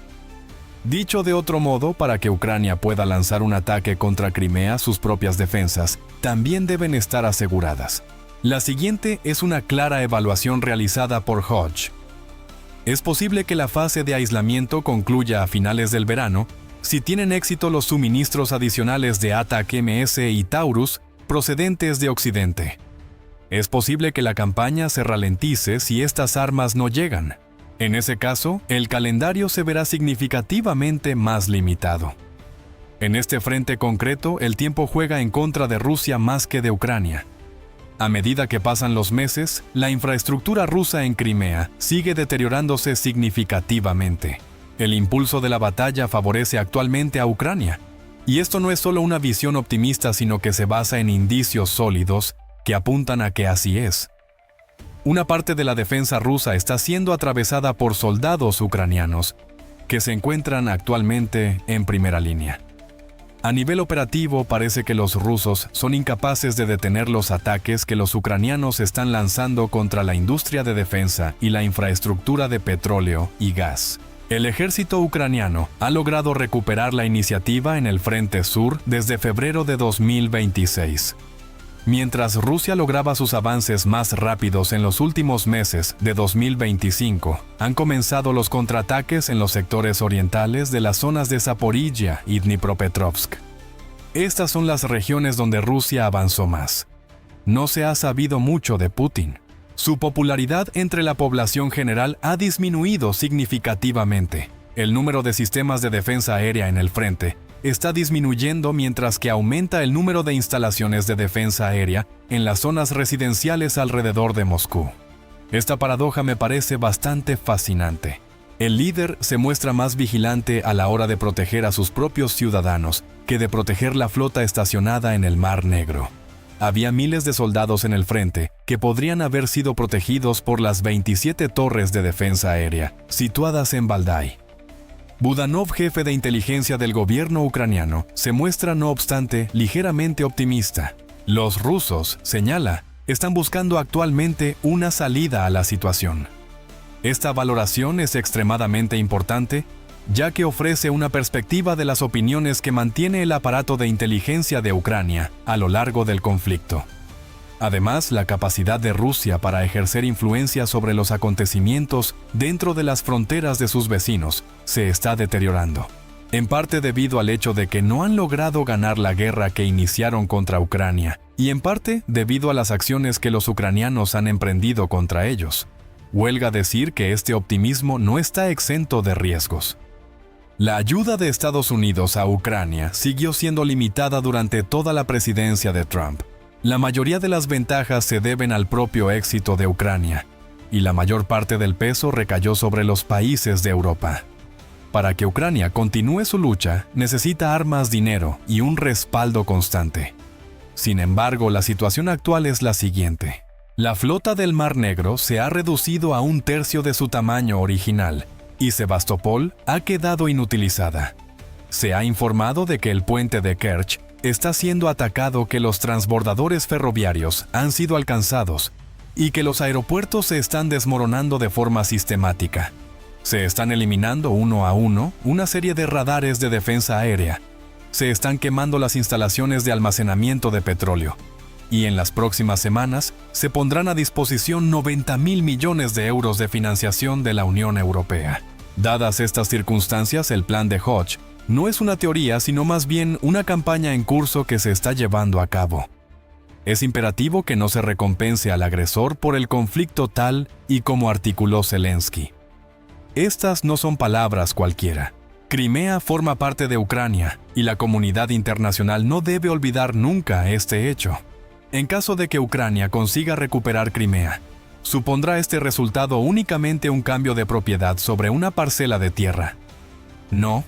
Dicho de otro modo, para que Ucrania pueda lanzar un ataque contra Crimea, sus propias defensas también deben estar aseguradas. La siguiente es una clara evaluación realizada por Hodge. Es posible que la fase de aislamiento concluya a finales del verano si tienen éxito los suministros adicionales de ATAC-MS y Taurus procedentes de Occidente. Es posible que la campaña se ralentice si estas armas no llegan. En ese caso, el calendario se verá significativamente más limitado. En este frente concreto, el tiempo juega en contra de Rusia más que de Ucrania. A medida que pasan los meses, la infraestructura rusa en Crimea sigue deteriorándose significativamente. El impulso de la batalla favorece actualmente a Ucrania. Y esto no es solo una visión optimista, sino que se basa en indicios sólidos que apuntan a que así es. Una parte de la defensa rusa está siendo atravesada por soldados ucranianos que se encuentran actualmente en primera línea. A nivel operativo, parece que los rusos son incapaces de detener los ataques que los ucranianos están lanzando contra la industria de defensa y la infraestructura de petróleo y gas. El ejército ucraniano ha logrado recuperar la iniciativa en el Frente Sur desde febrero de 2026. Mientras Rusia lograba sus avances más rápidos en los últimos meses de 2025, han comenzado los contraataques en los sectores orientales de las zonas de Zaporizhia y Dnipropetrovsk. Estas son las regiones donde Rusia avanzó más. No se ha sabido mucho de Putin. Su popularidad entre la población general ha disminuido significativamente. El número de sistemas de defensa aérea en el frente está disminuyendo mientras que aumenta el número de instalaciones de defensa aérea en las zonas residenciales alrededor de Moscú. Esta paradoja me parece bastante fascinante. El líder se muestra más vigilante a la hora de proteger a sus propios ciudadanos que de proteger la flota estacionada en el Mar Negro. Había miles de soldados en el frente que podrían haber sido protegidos por las 27 torres de defensa aérea situadas en Valdai. Budanov, jefe de inteligencia del gobierno ucraniano, se muestra no obstante ligeramente optimista. Los rusos, señala, están buscando actualmente una salida a la situación. Esta valoración es extremadamente importante, ya que ofrece una perspectiva de las opiniones que mantiene el aparato de inteligencia de Ucrania a lo largo del conflicto. Además, la capacidad de Rusia para ejercer influencia sobre los acontecimientos dentro de las fronteras de sus vecinos se está deteriorando, en parte debido al hecho de que no han logrado ganar la guerra que iniciaron contra Ucrania, y en parte debido a las acciones que los ucranianos han emprendido contra ellos. Huelga decir que este optimismo no está exento de riesgos. La ayuda de Estados Unidos a Ucrania siguió siendo limitada durante toda la presidencia de Trump. La mayoría de las ventajas se deben al propio éxito de Ucrania, y la mayor parte del peso recayó sobre los países de Europa. Para que Ucrania continúe su lucha, necesita armas, dinero y un respaldo constante. Sin embargo, la situación actual es la siguiente. La flota del Mar Negro se ha reducido a 1/3 de su tamaño original, y Sebastopol ha quedado inutilizada. Se ha informado de que el puente de Kerch está siendo atacado, que los transbordadores ferroviarios han sido alcanzados y que los aeropuertos se están desmoronando de forma sistemática. Se están eliminando uno a uno una serie de radares de defensa aérea. se están quemando las instalaciones de almacenamiento de petróleo, y en las próximas semanas se pondrán a disposición 90.000 millones de euros de financiación de la Unión Europea. Dadas estas circunstancias, el plan de Hodge no es una teoría, sino más bien una campaña en curso que se está llevando a cabo. Es imperativo que no se recompense al agresor por el conflicto tal y como articuló Zelensky. Estas no son palabras cualquiera. Crimea forma parte de Ucrania y la comunidad internacional no debe olvidar nunca este hecho. En caso de que Ucrania consiga recuperar Crimea, supondrá este resultado únicamente un cambio de propiedad sobre una parcela de tierra. No.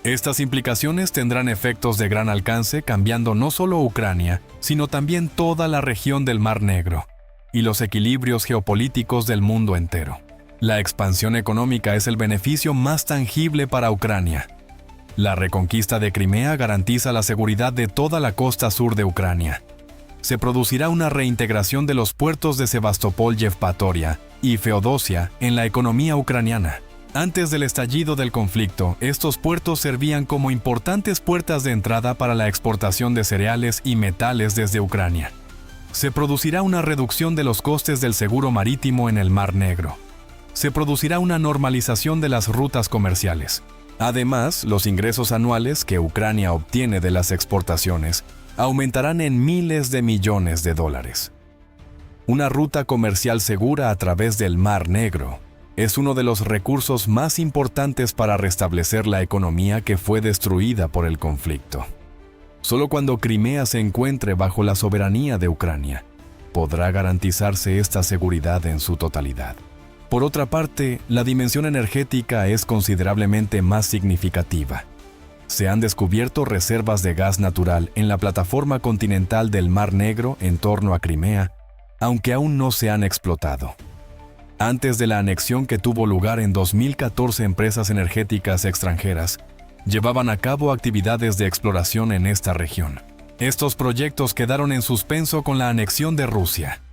Estas implicaciones tendrán efectos de gran alcance, cambiando no solo Ucrania, sino también toda la región del Mar Negro y los equilibrios geopolíticos del mundo entero. La expansión económica es el beneficio más tangible para Ucrania. La reconquista de Crimea garantiza la seguridad de toda la costa sur de Ucrania. Se producirá una reintegración de los puertos de Sebastopol, Yevpatoria y Feodosia en la economía ucraniana. Antes del estallido del conflicto, estos puertos servían como importantes puertas de entrada para la exportación de cereales y metales desde Ucrania. Se producirá una reducción de los costes del seguro marítimo en el Mar Negro. Se producirá una normalización de las rutas comerciales. Además, los ingresos anuales que Ucrania obtiene de las exportaciones aumentarán en miles de millones de dólares. Una ruta comercial segura a través del Mar Negro es uno de los recursos más importantes para restablecer la economía que fue destruida por el conflicto. Solo cuando Crimea se encuentre bajo la soberanía de Ucrania, podrá garantizarse esta seguridad en su totalidad. Por otra parte, la dimensión energética es considerablemente más significativa. Se han descubierto reservas de gas natural en la plataforma continental del Mar Negro en torno a Crimea, aunque aún no se han explotado. Antes de la anexión que tuvo lugar en 2014, empresas energéticas extranjeras llevaban a cabo actividades de exploración en esta región. Estos proyectos quedaron en suspenso con la anexión de Rusia.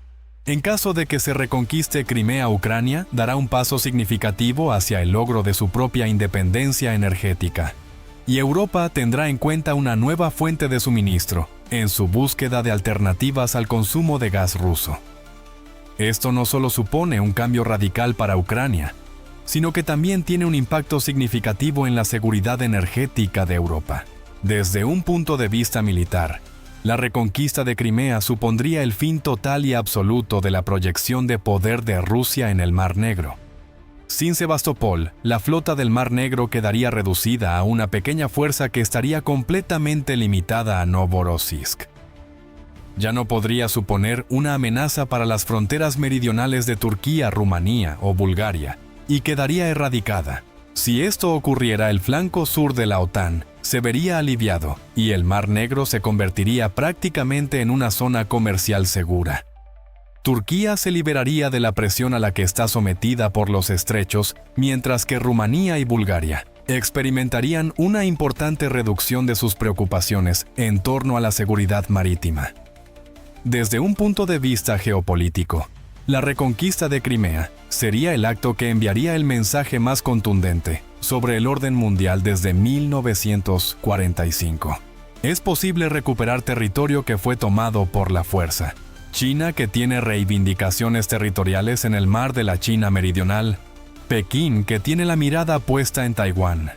En caso de que se reconquiste Crimea, Ucrania dará un paso significativo hacia el logro de su propia independencia energética. Y Europa tendrá en cuenta una nueva fuente de suministro en su búsqueda de alternativas al consumo de gas ruso. Esto no solo supone un cambio radical para Ucrania, sino que también tiene un impacto significativo en la seguridad energética de Europa. Desde un punto de vista militar, la reconquista de Crimea supondría el fin total y absoluto de la proyección de poder de Rusia en el Mar Negro. Sin Sebastopol, la flota del Mar Negro quedaría reducida a una pequeña fuerza que estaría completamente limitada a Novorossiysk. Ya no podría suponer una amenaza para las fronteras meridionales de Turquía, Rumanía o Bulgaria, y quedaría erradicada. Si esto ocurriera, el flanco sur de la OTAN se vería aliviado y el Mar Negro se convertiría prácticamente en una zona comercial segura. Turquía se liberaría de la presión a la que está sometida por los estrechos, mientras que Rumanía y Bulgaria experimentarían una importante reducción de sus preocupaciones en torno a la seguridad marítima. Desde un punto de vista geopolítico, la reconquista de Crimea sería el acto que enviaría el mensaje más contundente sobre el orden mundial desde 1945. Es posible recuperar territorio que fue tomado por la fuerza. China, que tiene reivindicaciones territoriales en el mar de la China Meridional, Pekín, que tiene la mirada puesta en Taiwán,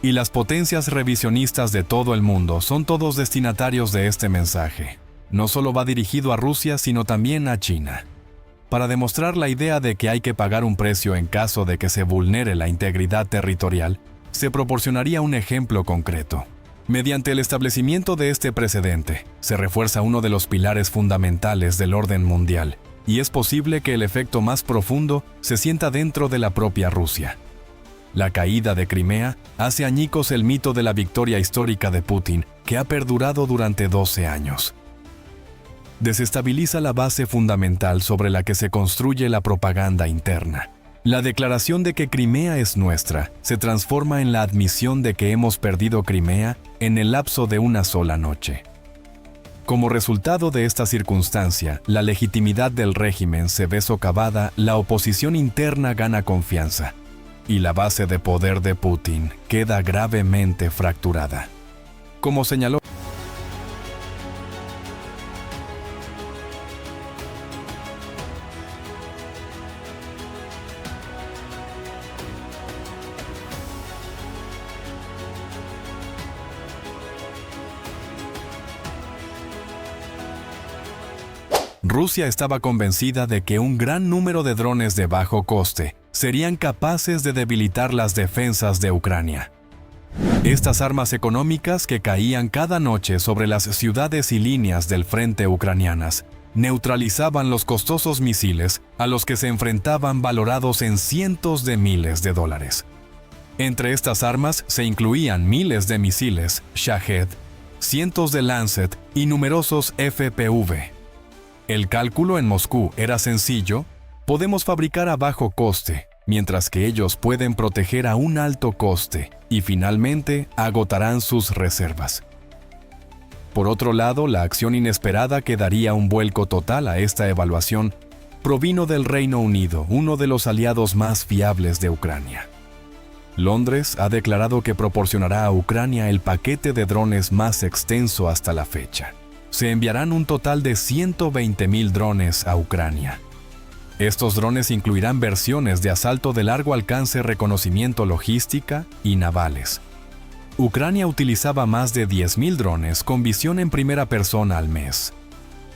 y las potencias revisionistas de todo el mundo son todos destinatarios de este mensaje. No solo va dirigido a Rusia, sino también a China. Para demostrar la idea de que hay que pagar un precio en caso de que se vulnere la integridad territorial, se proporcionaría un ejemplo concreto. Mediante el establecimiento de este precedente, se refuerza uno de los pilares fundamentales del orden mundial, y es posible que el efecto más profundo se sienta dentro de la propia Rusia. La caída de Crimea hace añicos el mito de la victoria histórica de Putin, que ha perdurado durante 12 años. Desestabiliza la base fundamental sobre la que se construye la propaganda interna. La declaración de que Crimea es nuestra se transforma en la admisión de que hemos perdido Crimea en el lapso de una sola noche. Como resultado de esta circunstancia, la legitimidad del régimen se ve socavada, la oposición interna gana confianza, y la base de poder de Putin queda gravemente fracturada. como señaló. Rusia estaba convencida de que un gran número de drones de bajo coste serían capaces de debilitar las defensas de Ucrania. Estas armas económicas que caían cada noche sobre las ciudades y líneas del frente ucranianas neutralizaban los costosos misiles a los que se enfrentaban valorados en cientos de miles de dólares. Entre estas armas se incluían miles de misiles Shahed, cientos de Lancet y numerosos FPV. El cálculo en Moscú era sencillo: podemos fabricar a bajo coste, mientras que ellos pueden proteger a un alto coste y finalmente agotarán sus reservas. Por otro lado, la acción inesperada que daría un vuelco total a esta evaluación provino del Reino Unido, uno de los aliados más fiables de Ucrania. Londres ha declarado que proporcionará a Ucrania el paquete de drones más extenso hasta la fecha. Se enviarán un total de 120.000 drones a Ucrania. Estos drones incluirán versiones de asalto de largo alcance, reconocimiento logística y navales. Ucrania utilizaba más de 10.000 drones con visión en primera persona al mes.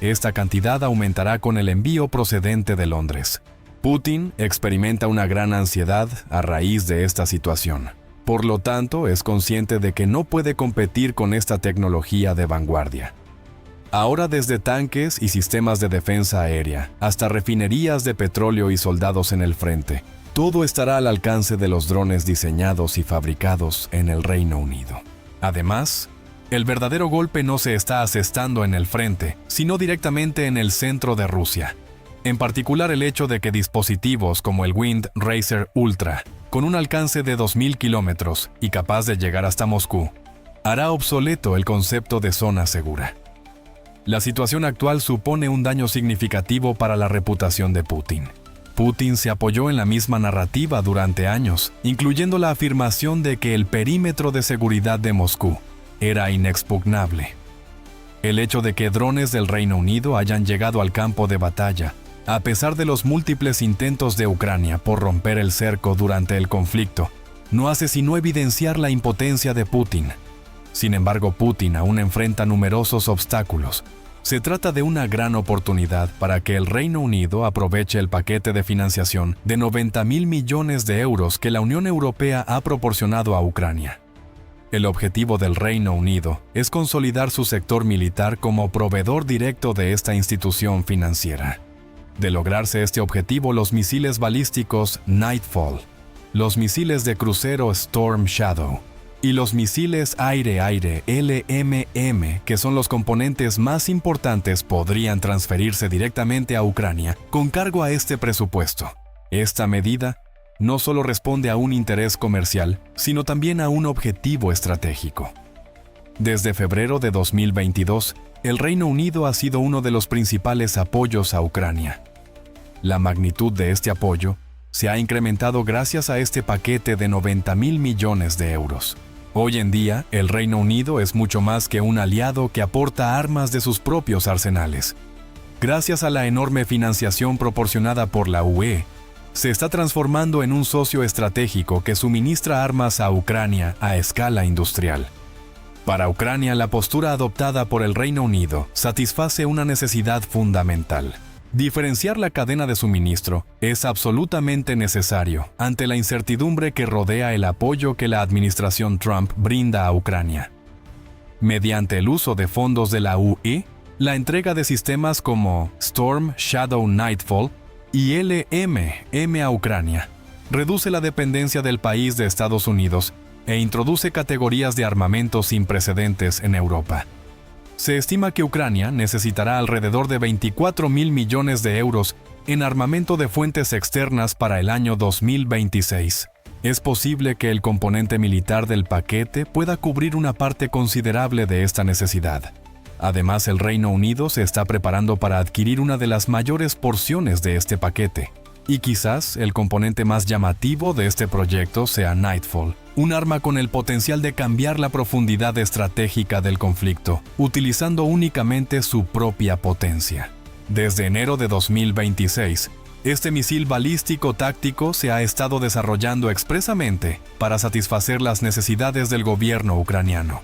Esta cantidad aumentará con el envío procedente de Londres. Putin experimenta una gran ansiedad a raíz de esta situación. Por lo tanto, es consciente de que no puede competir con esta tecnología de vanguardia. Ahora, desde tanques y sistemas de defensa aérea hasta refinerías de petróleo y soldados en el frente, todo estará al alcance de los drones diseñados y fabricados en el Reino Unido. Además, el verdadero golpe no se está asestando en el frente, sino directamente en el centro de Rusia. En particular, el hecho de que dispositivos como el Wind Racer Ultra, con un alcance de 2.000 kilómetros y capaz de llegar hasta Moscú, hará obsoleto el concepto de zona segura. La situación actual supone un daño significativo para la reputación de Putin. Putin se apoyó en la misma narrativa durante años, incluyendo la afirmación de que el perímetro de seguridad de Moscú era inexpugnable. El hecho de que drones del Reino Unido hayan llegado al campo de batalla, a pesar de los múltiples intentos de Ucrania por romper el cerco durante el conflicto, no hace sino evidenciar la impotencia de Putin. Sin embargo, Putin aún enfrenta numerosos obstáculos. Se trata de una gran oportunidad para que el Reino Unido aproveche el paquete de financiación de 90.000 millones de euros que la Unión Europea ha proporcionado a Ucrania. El objetivo del Reino Unido es consolidar su sector militar como proveedor directo de esta institución financiera. De lograrse este objetivo, los misiles balísticos Nightfall, los misiles de crucero Storm Shadow y los misiles aire-aire LMM, que son los componentes más importantes, podrían transferirse directamente a Ucrania con cargo a este presupuesto. Esta medida no solo responde a un interés comercial, sino también a un objetivo estratégico. Desde febrero de 2022, el Reino Unido ha sido uno de los principales apoyos a Ucrania. La magnitud de este apoyo se ha incrementado gracias a este paquete de 90.000 millones de euros. Hoy en día, el Reino Unido es mucho más que un aliado que aporta armas de sus propios arsenales. Gracias a la enorme financiación proporcionada por la UE, se está transformando en un socio estratégico que suministra armas a Ucrania a escala industrial. Para Ucrania, la postura adoptada por el Reino Unido satisface una necesidad fundamental. Diferenciar la cadena de suministro es absolutamente necesario ante la incertidumbre que rodea el apoyo que la administración Trump brinda a Ucrania. Mediante el uso de fondos de la UE, la entrega de sistemas como Storm Shadow Nightfall y LMM a Ucrania reduce la dependencia del país de Estados Unidos e introduce categorías de armamento sin precedentes en Europa. Se estima que Ucrania necesitará alrededor de 24.000 millones de euros en armamento de fuentes externas para el año 2026. Es posible que el componente militar del paquete pueda cubrir una parte considerable de esta necesidad. Además, el Reino Unido se está preparando para adquirir una de las mayores porciones de este paquete. Y quizás el componente más llamativo de este proyecto sea Nightfall, un arma con el potencial de cambiar la profundidad estratégica del conflicto, utilizando únicamente su propia potencia. Desde enero de 2026, este misil balístico táctico se ha estado desarrollando expresamente para satisfacer las necesidades del gobierno ucraniano.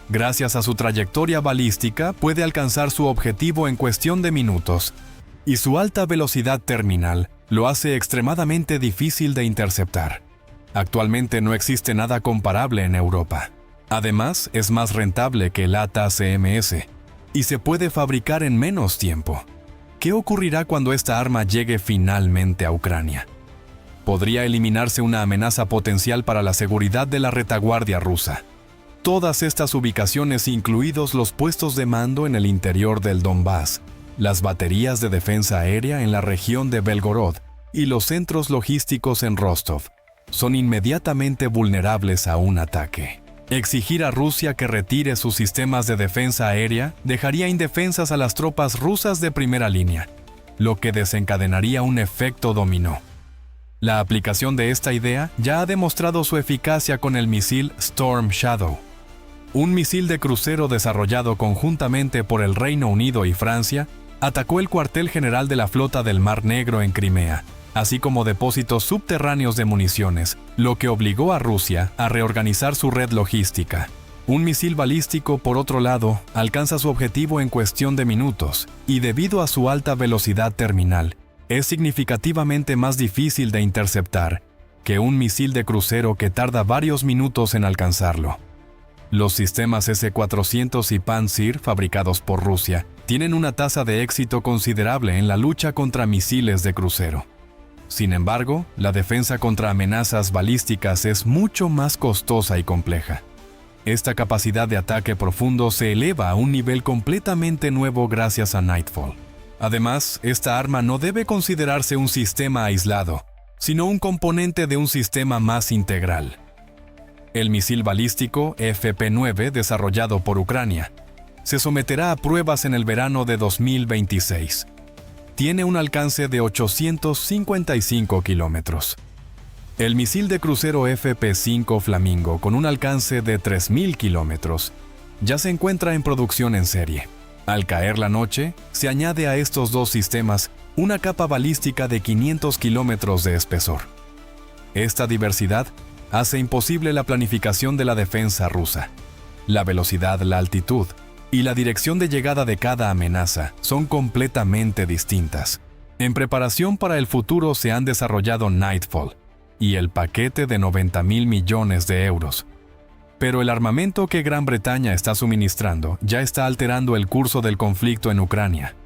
Gracias a su trayectoria balística, puede alcanzar su objetivo en cuestión de minutos, y su alta velocidad terminal lo hace extremadamente difícil de interceptar. Actualmente no existe nada comparable en Europa. Además, es más rentable que el ATACMS y se puede fabricar en menos tiempo. ¿Qué ocurrirá cuando esta arma llegue finalmente a Ucrania? Podría eliminarse una amenaza potencial para la seguridad de la retaguardia rusa. Todas estas ubicaciones, incluidos los puestos de mando en el interior del Donbass, las baterías de defensa aérea en la región de Belgorod y los centros logísticos en Rostov, son inmediatamente vulnerables a un ataque. Exigir a Rusia que retire sus sistemas de defensa aérea dejaría indefensas a las tropas rusas de primera línea, lo que desencadenaría un efecto dominó. La aplicación de esta idea ya ha demostrado su eficacia con el misil Storm Shadow, un misil de crucero desarrollado conjuntamente por el Reino Unido y Francia, atacó el cuartel general de la flota del Mar Negro en Crimea, así como depósitos subterráneos de municiones, lo que obligó a Rusia a reorganizar su red logística. Un misil balístico, por otro lado, alcanza su objetivo en cuestión de minutos, y debido a su alta velocidad terminal, es significativamente más difícil de interceptar que un misil de crucero que tarda varios minutos en alcanzarlo. Los sistemas S-400 y Pantsir, fabricados por Rusia, tienen una tasa de éxito considerable en la lucha contra misiles de crucero. Sin embargo, la defensa contra amenazas balísticas es mucho más costosa y compleja. Esta capacidad de ataque profundo se eleva a un nivel completamente nuevo gracias a Nightfall. Además, esta arma no debe considerarse un sistema aislado, sino un componente de un sistema más integral. El misil balístico FP-9, desarrollado por Ucrania, se someterá a pruebas en el verano de 2026. Tiene un alcance de 855 kilómetros. El misil de crucero FP-5 Flamingo, con un alcance de 3.000 kilómetros, ya se encuentra en producción en serie. Al caer la noche, se añade a estos dos sistemas una capa balística de 500 kilómetros de espesor. Esta diversidad hace imposible la planificación de la defensa rusa. La velocidad, la altitud y la dirección de llegada de cada amenaza son completamente distintas. En preparación para el futuro se han desarrollado Nightfall y el paquete de 90.000 millones de euros. Pero el armamento que Gran Bretaña está suministrando ya está alterando el curso del conflicto en Ucrania.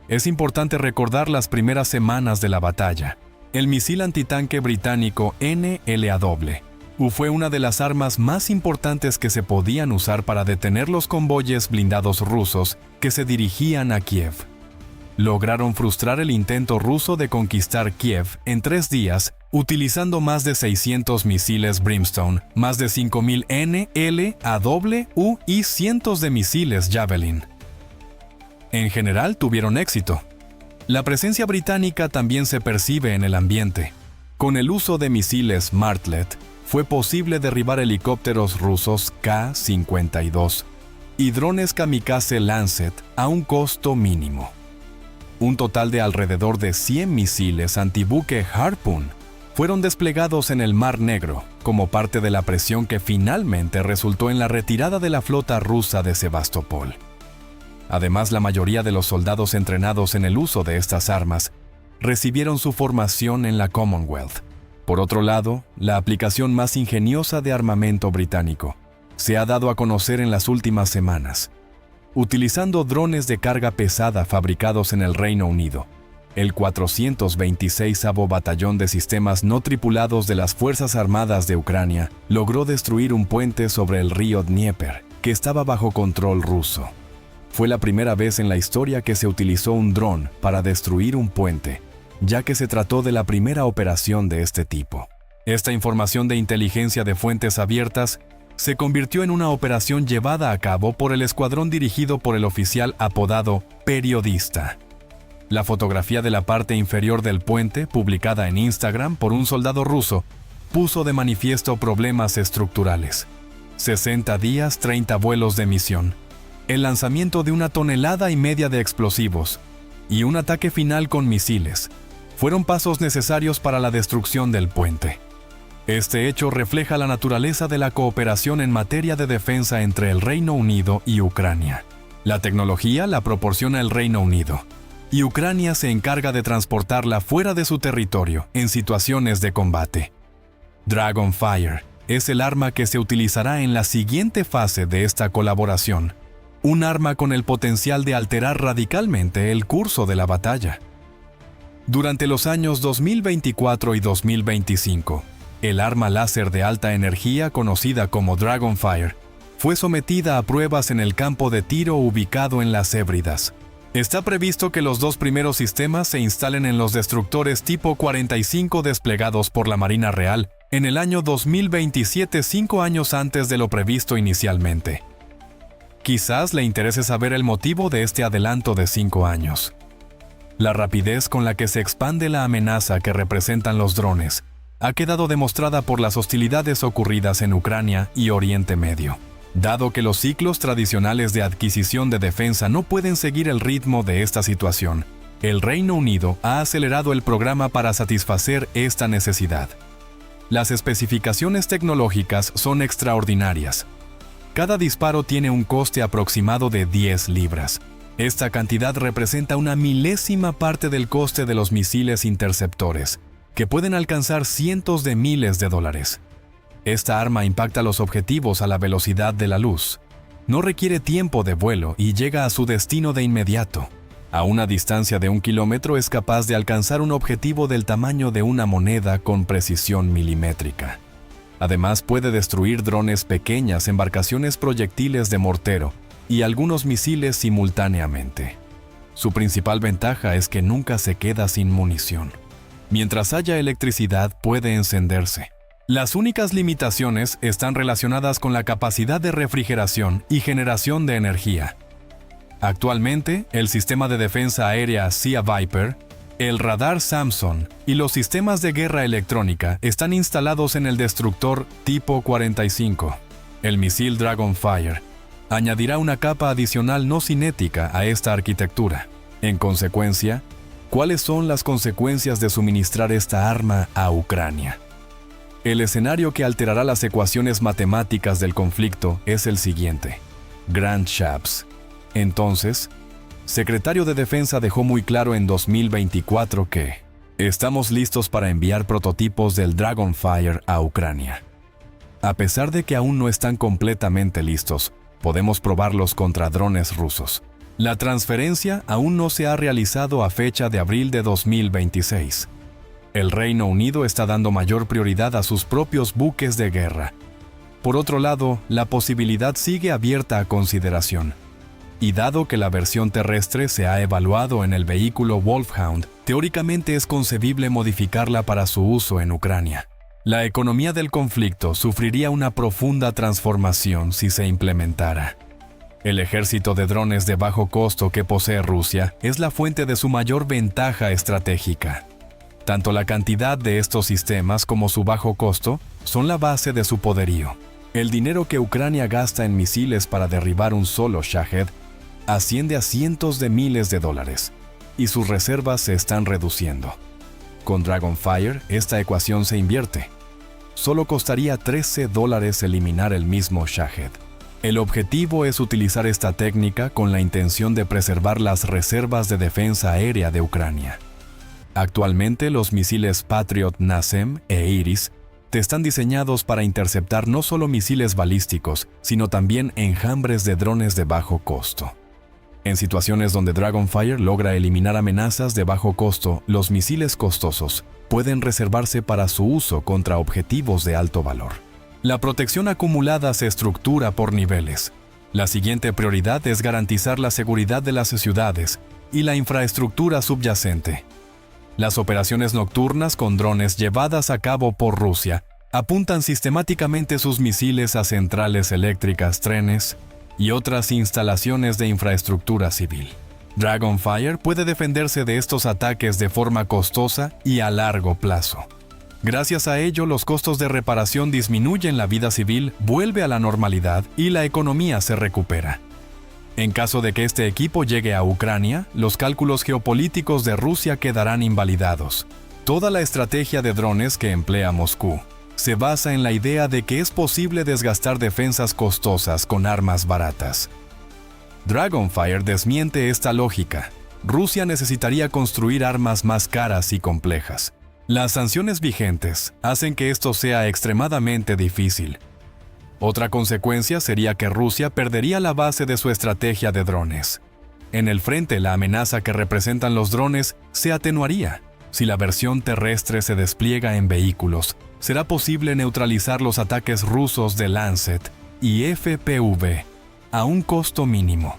Es importante recordar las primeras semanas de la batalla. El misil antitanque británico NLAW fue una de las armas más importantes que se podían usar para detener los convoyes blindados rusos que se dirigían a Kiev. Lograron frustrar el intento ruso de conquistar Kiev en 3 días utilizando más de 600 misiles Brimstone, más de 5.000 NLAW y cientos de misiles Javelin. En general tuvieron éxito. La presencia británica también se percibe en el ambiente. Con el uso de misiles Martlet, fue posible derribar helicópteros rusos K-52 y drones kamikaze Lancet a un costo mínimo. Un total de alrededor de 100 misiles antibuque Harpoon fueron desplegados en el Mar Negro como parte de la presión que finalmente resultó en la retirada de la flota rusa de Sebastopol. Además, la mayoría de los soldados entrenados en el uso de estas armas recibieron su formación en la Commonwealth. Por otro lado, la aplicación más ingeniosa de armamento británico se ha dado a conocer en las últimas semanas. Utilizando drones de carga pesada fabricados en el Reino Unido, el 426º Batallón de Sistemas No Tripulados de las Fuerzas Armadas de Ucrania logró destruir un puente sobre el río Dnieper, que estaba bajo control ruso. Fue la primera vez en la historia que se utilizó un dron para destruir un puente, ya que se trató de la primera operación de este tipo. Esta información de inteligencia de fuentes abiertas se convirtió en una operación llevada a cabo por el escuadrón dirigido por el oficial apodado Periodista. La fotografía de la parte inferior del puente, publicada en Instagram por un soldado ruso, puso de manifiesto problemas estructurales. 60 días, 30 vuelos de misión, el lanzamiento de 1,5 toneladas de explosivos y un ataque final con misiles fueron pasos necesarios para la destrucción del puente. Este hecho refleja la naturaleza de la cooperación en materia de defensa entre el Reino Unido y Ucrania. La tecnología la proporciona el Reino Unido, y Ucrania se encarga de transportarla fuera de su territorio en situaciones de combate. Dragonfire es el arma que se utilizará en la siguiente fase de esta colaboración, un arma con el potencial de alterar radicalmente el curso de la batalla. Durante los años 2024 y 2025, el arma láser de alta energía conocida como Dragonfire fue sometida a pruebas en el campo de tiro ubicado en las Hébridas. Está previsto que los 2 primeros sistemas se instalen en los destructores tipo 45 desplegados por la Marina Real en el año 2027, 5 años antes de lo previsto inicialmente. Quizás le interese saber el motivo de este adelanto de 5 años. La rapidez con la que se expande la amenaza que representan los drones ha quedado demostrada por las hostilidades ocurridas en Ucrania y Oriente Medio. Dado que los ciclos tradicionales de adquisición de defensa no pueden seguir el ritmo de esta situación, el Reino Unido ha acelerado el programa para satisfacer esta necesidad. Las especificaciones tecnológicas son extraordinarias. Cada disparo tiene un coste aproximado de 10 libras. Esta cantidad representa una milésima parte del coste de los misiles interceptores, que pueden alcanzar cientos de miles de dólares. Esta arma impacta los objetivos a la velocidad de la luz. No requiere tiempo de vuelo y llega a su destino de inmediato. A una distancia de 1 kilómetro es capaz de alcanzar un objetivo del tamaño de una moneda con precisión milimétrica. Además, puede destruir drones pequeñas, embarcaciones proyectiles de mortero y algunos misiles simultáneamente. Su principal ventaja es que nunca se queda sin munición. Mientras haya electricidad, puede encenderse. Las únicas limitaciones están relacionadas con la capacidad de refrigeración y generación de energía. Actualmente, el sistema de defensa aérea Sea Viper, el radar Samson y los sistemas de guerra electrónica están instalados en el destructor tipo 45. El misil Dragonfire añadirá una capa adicional no cinética a esta arquitectura. En consecuencia, ¿cuáles son las consecuencias de suministrar esta arma a Ucrania? El escenario que alterará las ecuaciones matemáticas del conflicto es el siguiente. Grant Shapps, entonces, secretario de Defensa, dejó muy claro en 2024 que estamos listos para enviar prototipos del Dragonfire a Ucrania. A pesar de que aún no están completamente listos, podemos probarlos contra drones rusos. La transferencia aún no se ha realizado a fecha de abril de 2026. El Reino Unido está dando mayor prioridad a sus propios buques de guerra. Por otro lado, la posibilidad sigue abierta a consideración. Y dado que la versión terrestre se ha evaluado en el vehículo Wolfhound, teóricamente es concebible modificarla para su uso en Ucrania. La economía del conflicto sufriría una profunda transformación si se implementara. El ejército de drones de bajo costo que posee Rusia es la fuente de su mayor ventaja estratégica. Tanto la cantidad de estos sistemas como su bajo costo son la base de su poderío. El dinero que Ucrania gasta en misiles para derribar un solo Shahed asciende a cientos de miles de dólares, y sus reservas se están reduciendo. Con Dragonfire, esta ecuación se invierte. Solo costaría $13 eliminar el mismo Shahed. El objetivo es utilizar esta técnica con la intención de preservar las reservas de defensa aérea de Ucrania. Actualmente, los misiles Patriot NASAM e Iris están diseñados para interceptar no solo misiles balísticos, sino también enjambres de drones de bajo costo. En situaciones donde Dragonfire logra eliminar amenazas de bajo costo, los misiles costosos pueden reservarse para su uso contra objetivos de alto valor. La protección acumulada se estructura por niveles. La siguiente prioridad es garantizar la seguridad de las ciudades y la infraestructura subyacente. Las operaciones nocturnas con drones llevadas a cabo por Rusia apuntan sistemáticamente sus misiles a centrales eléctricas, trenes y otras instalaciones de infraestructura civil. Dragonfire puede defenderse de estos ataques de forma costosa y a largo plazo. Gracias a ello, los costos de reparación disminuyen, la vida civil vuelve a la normalidad y la economía se recupera. En caso de que este equipo llegue a Ucrania, los cálculos geopolíticos de Rusia quedarán invalidados. Toda la estrategia de drones que emplea Moscú se basa en la idea de que es posible desgastar defensas costosas con armas baratas. Dragonfire desmiente esta lógica. Rusia necesitaría construir armas más caras y complejas. Las sanciones vigentes hacen que esto sea extremadamente difícil. Otra consecuencia sería que Rusia perdería la base de su estrategia de drones. En el frente, la amenaza que representan los drones se atenuaría. Si la versión terrestre se despliega en vehículos, será posible neutralizar los ataques rusos de Lancet y FPV a un costo mínimo.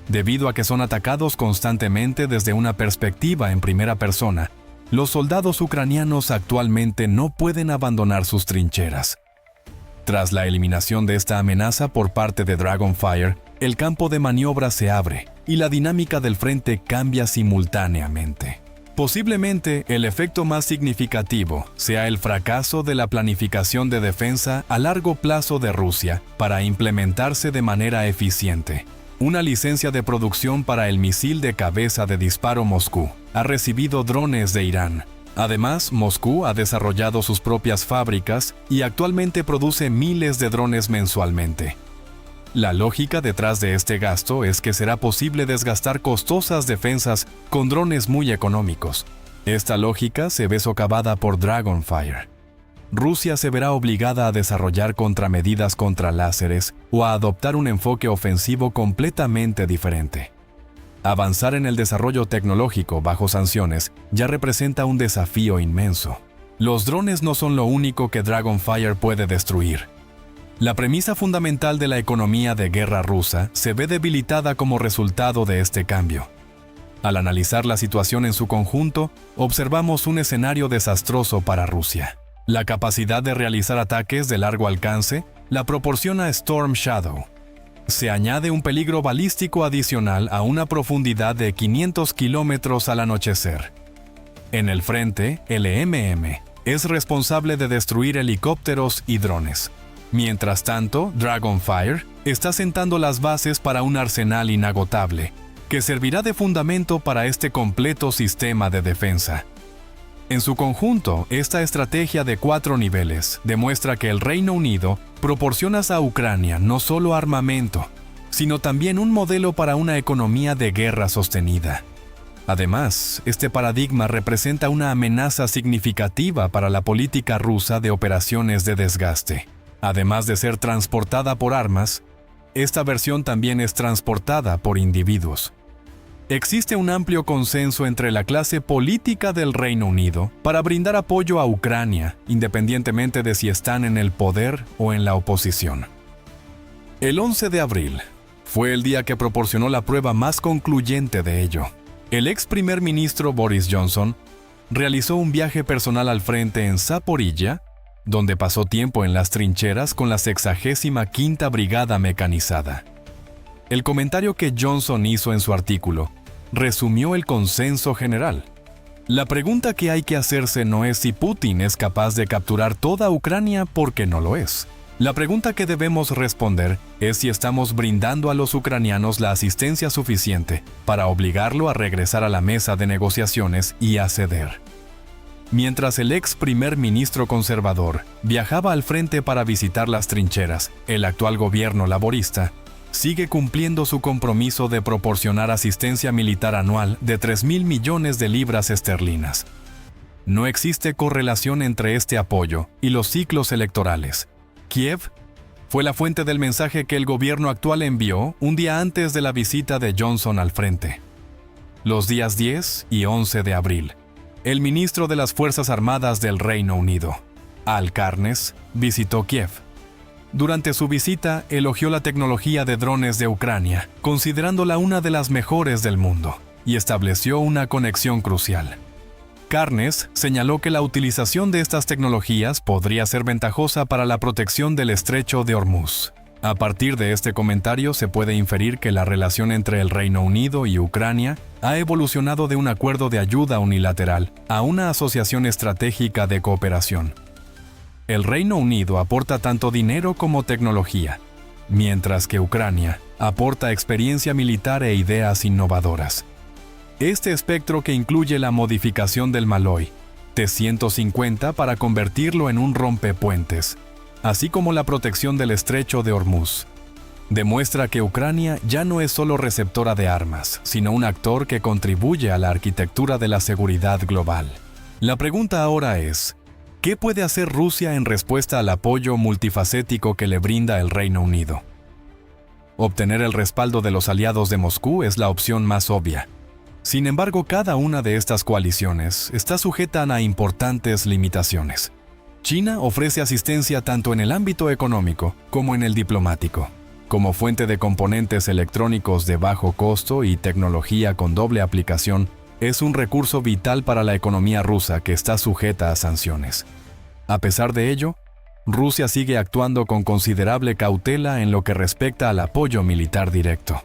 Debido a que son atacados constantemente desde una perspectiva en primera persona, los soldados ucranianos actualmente no pueden abandonar sus trincheras. Tras la eliminación de esta amenaza por parte de Dragonfire, el campo de maniobra se abre y la dinámica del frente cambia simultáneamente. Posiblemente el efecto más significativo sea el fracaso de la planificación de defensa a largo plazo de Rusia para implementarse de manera eficiente. Una licencia de producción para el misil de cabeza de disparo Moscú ha recibido drones de Irán. Además, Moscú ha desarrollado sus propias fábricas y actualmente produce miles de drones mensualmente. La lógica detrás de este gasto es que será posible desgastar costosas defensas con drones muy económicos. Esta lógica se ve socavada por Dragonfire. Rusia se verá obligada a desarrollar contramedidas contra láseres o a adoptar un enfoque ofensivo completamente diferente. Avanzar en el desarrollo tecnológico bajo sanciones ya representa un desafío inmenso. Los drones no son lo único que Dragonfire puede destruir. La premisa fundamental de la economía de guerra rusa se ve debilitada como resultado de este cambio. Al analizar la situación en su conjunto, observamos un escenario desastroso para Rusia. La capacidad de realizar ataques de largo alcance la proporciona Storm Shadow. Se añade un peligro balístico adicional a una profundidad de 500 kilómetros al anochecer. En el frente, el EMM es responsable de destruir helicópteros y drones. Mientras tanto, Dragonfire está sentando las bases para un arsenal inagotable, que servirá de fundamento para este completo sistema de defensa. En su conjunto, esta estrategia de 4 niveles demuestra que el Reino Unido proporciona a Ucrania no solo armamento, sino también un modelo para una economía de guerra sostenida. Además, este paradigma representa una amenaza significativa para la política rusa de operaciones de desgaste. Además de ser transportada por armas, esta versión también es transportada por individuos. Existe un amplio consenso entre la clase política del Reino Unido para brindar apoyo a Ucrania, independientemente de si están en el poder o en la oposición. El 11 de abril fue el día que proporcionó la prueba más concluyente de ello. El ex primer ministro Boris Johnson realizó un viaje personal al frente en Zaporilla, donde pasó tiempo en las trincheras con la 65ª Brigada Mecanizada. El comentario que Johnson hizo en su artículo resumió el consenso general. La pregunta que hay que hacerse no es si Putin es capaz de capturar toda Ucrania, porque no lo es. La pregunta que debemos responder es si estamos brindando a los ucranianos la asistencia suficiente para obligarlo a regresar a la mesa de negociaciones y a ceder. Mientras el ex primer ministro conservador viajaba al frente para visitar las trincheras, el actual gobierno laborista sigue cumpliendo su compromiso de proporcionar asistencia militar anual de 3.000 millones de libras esterlinas. No existe correlación entre este apoyo y los ciclos electorales. Kiev fue la fuente del mensaje que el gobierno actual envió un día antes de la visita de Johnson al frente. Los días 10 y 11 de abril, el ministro de las Fuerzas Armadas del Reino Unido, Al Carnes, visitó Kiev. Durante su visita, elogió la tecnología de drones de Ucrania, considerándola una de las mejores del mundo, y estableció una conexión crucial. Carnes señaló que la utilización de estas tecnologías podría ser ventajosa para la protección del estrecho de Hormuz. A partir de este comentario se puede inferir que la relación entre el Reino Unido y Ucrania ha evolucionado de un acuerdo de ayuda unilateral a una asociación estratégica de cooperación. El Reino Unido aporta tanto dinero como tecnología, mientras que Ucrania aporta experiencia militar e ideas innovadoras. Este espectro, que incluye la modificación del Malloy T-150 para convertirlo en un rompepuentes, así como la protección del estrecho de Hormuz, demuestra que Ucrania ya no es solo receptora de armas, sino un actor que contribuye a la arquitectura de la seguridad global. La pregunta ahora es, ¿qué puede hacer Rusia en respuesta al apoyo multifacético que le brinda el Reino Unido? Obtener el respaldo de los aliados de Moscú es la opción más obvia. Sin embargo, cada una de estas coaliciones está sujeta a importantes limitaciones. China ofrece asistencia tanto en el ámbito económico como en el diplomático. Como fuente de componentes electrónicos de bajo costo y tecnología con doble aplicación, es un recurso vital para la economía rusa que está sujeta a sanciones. A pesar de ello, Rusia sigue actuando con considerable cautela en lo que respecta al apoyo militar directo.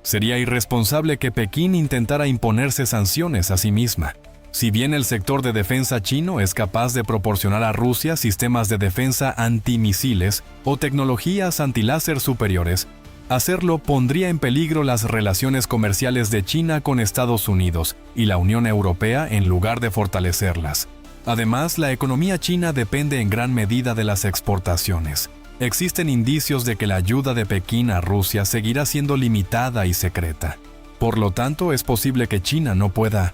Sería irresponsable que Pekín intentara imponerse sanciones a sí misma. Si bien el sector de defensa chino es capaz de proporcionar a Rusia sistemas de defensa antimisiles o tecnologías antiláser superiores, hacerlo pondría en peligro las relaciones comerciales de China con Estados Unidos y la Unión Europea en lugar de fortalecerlas. Además, la economía china depende en gran medida de las exportaciones. Existen indicios de que la ayuda de Pekín a Rusia seguirá siendo limitada y secreta. Por lo tanto, es posible que China no pueda.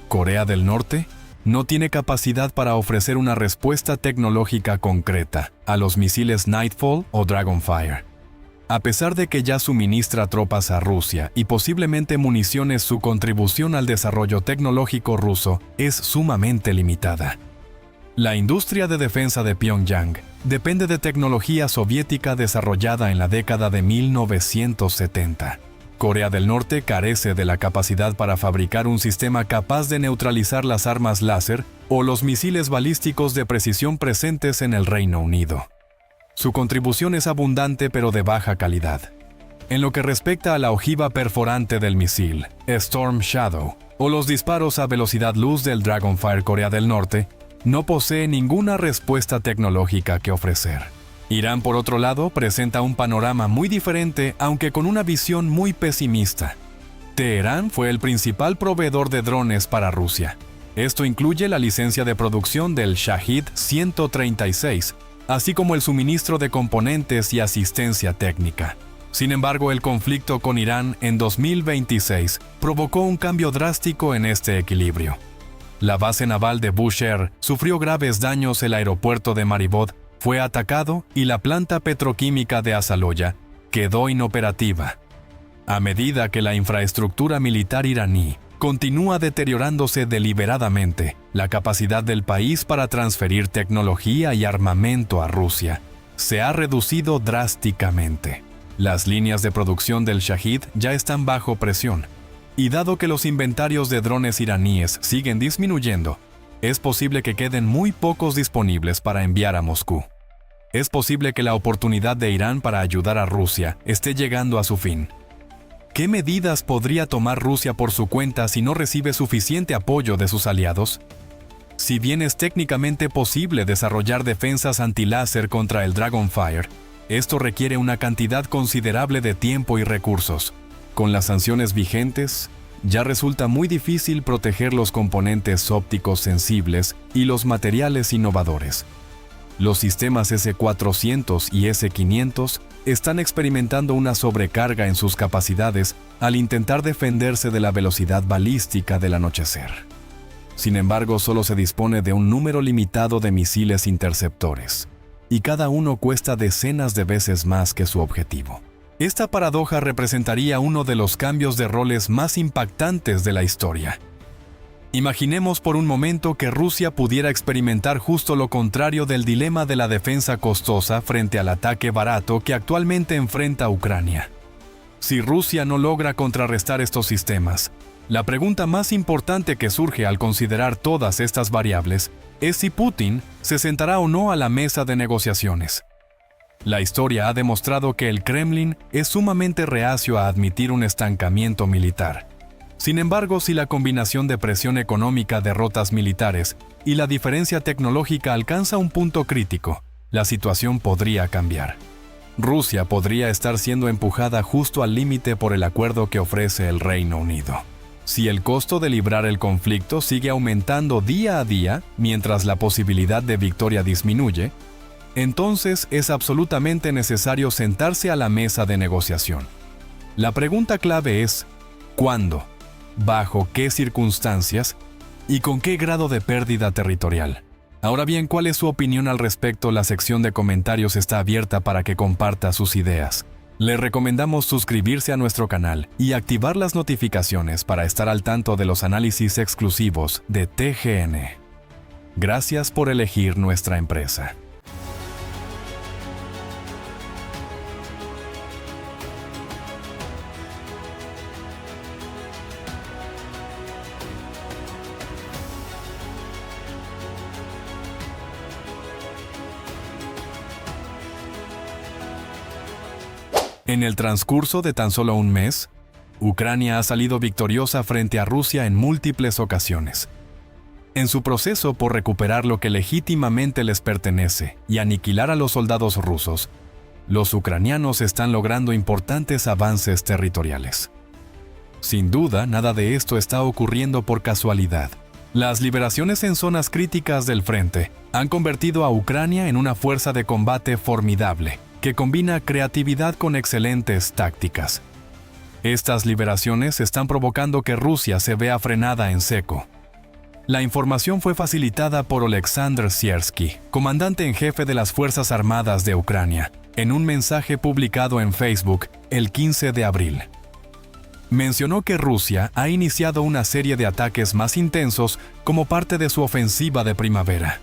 Corea del Norte no tiene capacidad para ofrecer una respuesta tecnológica concreta a los misiles Nightfall o Dragonfire. A pesar de que ya suministra tropas a Rusia y posiblemente municiones, su contribución al desarrollo tecnológico ruso es sumamente limitada. La industria de defensa de Pyongyang depende de tecnología soviética desarrollada en la década de 1970. Corea del Norte carece de la capacidad para fabricar un sistema capaz de neutralizar las armas láser o los misiles balísticos de precisión presentes en el Reino Unido. Su contribución es abundante pero de baja calidad. En lo que respecta a la ojiva perforante del misil Storm Shadow o los disparos a velocidad luz del Dragonfire, Corea del Norte no posee ninguna respuesta tecnológica que ofrecer. Irán, por otro lado, presenta un panorama muy diferente, aunque con una visión muy pesimista. Teherán fue el principal proveedor de drones para Rusia. Esto incluye la licencia de producción del Shahid 136, así como el suministro de componentes y asistencia técnica. Sin embargo, el conflicto con Irán en 2026 provocó un cambio drástico en este equilibrio. La base naval de Bushehr sufrió graves daños, el aeropuerto de Maribod fue atacado y la planta petroquímica de Asaloya quedó inoperativa. A medida que la infraestructura militar iraní continúa deteriorándose deliberadamente, la capacidad del país para transferir tecnología y armamento a Rusia se ha reducido drásticamente. Las líneas de producción del Shahid ya están bajo presión, y dado que los inventarios de drones iraníes siguen disminuyendo, es posible que queden muy pocos disponibles para enviar a Moscú. Es posible que la oportunidad de Irán para ayudar a Rusia esté llegando a su fin. ¿Qué medidas podría tomar Rusia por su cuenta si no recibe suficiente apoyo de sus aliados? Si bien es técnicamente posible desarrollar defensas antiláser contra el Dragonfire, esto requiere una cantidad considerable de tiempo y recursos. Con las sanciones vigentes, ya resulta muy difícil proteger los componentes ópticos sensibles y los materiales innovadores. Los sistemas S-400 y S-500 están experimentando una sobrecarga en sus capacidades al intentar defenderse de la velocidad balística del anochecer. Sin embargo, solo se dispone de un número limitado de misiles interceptores, y cada uno cuesta decenas de veces más que su objetivo. Esta paradoja representaría uno de los cambios de roles más impactantes de la historia. Imaginemos por un momento que Rusia pudiera experimentar justo lo contrario del dilema de la defensa costosa frente al ataque barato que actualmente enfrenta Ucrania. Si Rusia no logra contrarrestar estos sistemas, la pregunta más importante que surge al considerar todas estas variables es si Putin se sentará o no a la mesa de negociaciones. La historia ha demostrado que el Kremlin es sumamente reacio a admitir un estancamiento militar. Sin embargo, si la combinación de presión económica, derrotas militares y la diferencia tecnológica alcanza un punto crítico, la situación podría cambiar. Rusia podría estar siendo empujada justo al límite por el acuerdo que ofrece el Reino Unido. Si el costo de librar el conflicto sigue aumentando día a día mientras la posibilidad de victoria disminuye, entonces es absolutamente necesario sentarse a la mesa de negociación. La pregunta clave es, ¿cuándo? ¿Bajo qué circunstancias? ¿Y con qué grado de pérdida territorial? Ahora bien, ¿cuál es su opinión al respecto? La sección de comentarios está abierta para que comparta sus ideas. Le recomendamos suscribirse a nuestro canal y activar las notificaciones para estar al tanto de los análisis exclusivos de TGN. Gracias por elegir nuestra empresa. En el transcurso de tan solo un mes, Ucrania ha salido victoriosa frente a Rusia en múltiples ocasiones. En su proceso por recuperar lo que legítimamente les pertenece y aniquilar a los soldados rusos, los ucranianos están logrando importantes avances territoriales. Sin duda, nada de esto está ocurriendo por casualidad. Las liberaciones en zonas críticas del frente han convertido a Ucrania en una fuerza de combate formidable, que combina creatividad con excelentes tácticas. Estas liberaciones están provocando que Rusia se vea frenada en seco. La información fue facilitada por Oleksandr Siersky, comandante en jefe de las Fuerzas Armadas de Ucrania, en un mensaje publicado en Facebook el 15 de abril. Mencionó que Rusia ha iniciado una serie de ataques más intensos como parte de su ofensiva de primavera.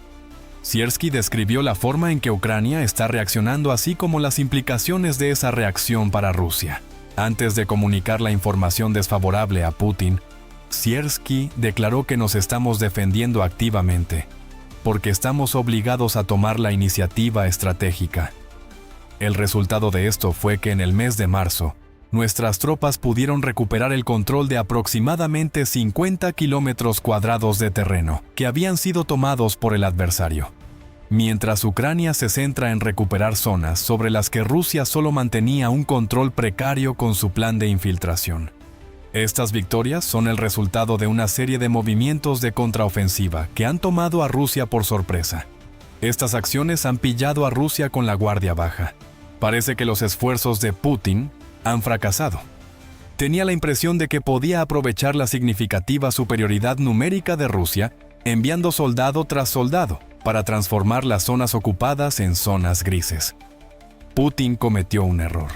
Siersky describió la forma en que Ucrania está reaccionando, así como las implicaciones de esa reacción para Rusia. Antes de comunicar la información desfavorable a Putin, Siersky declaró que nos estamos defendiendo activamente, porque estamos obligados a tomar la iniciativa estratégica. El resultado de esto fue que en el mes de marzo, nuestras tropas pudieron recuperar el control de aproximadamente 50 kilómetros cuadrados de terreno que habían sido tomados por el adversario. Mientras Ucrania se centra en recuperar zonas sobre las que Rusia solo mantenía un control precario con su plan de infiltración. Estas victorias son el resultado de una serie de movimientos de contraofensiva que han tomado a Rusia por sorpresa. Estas acciones han pillado a Rusia con la guardia baja. Parece que los esfuerzos de Putin han fracasado. Tenía la impresión de que podía aprovechar la significativa superioridad numérica de Rusia, enviando soldado tras soldado, para transformar las zonas ocupadas en zonas grises. Putin cometió un error.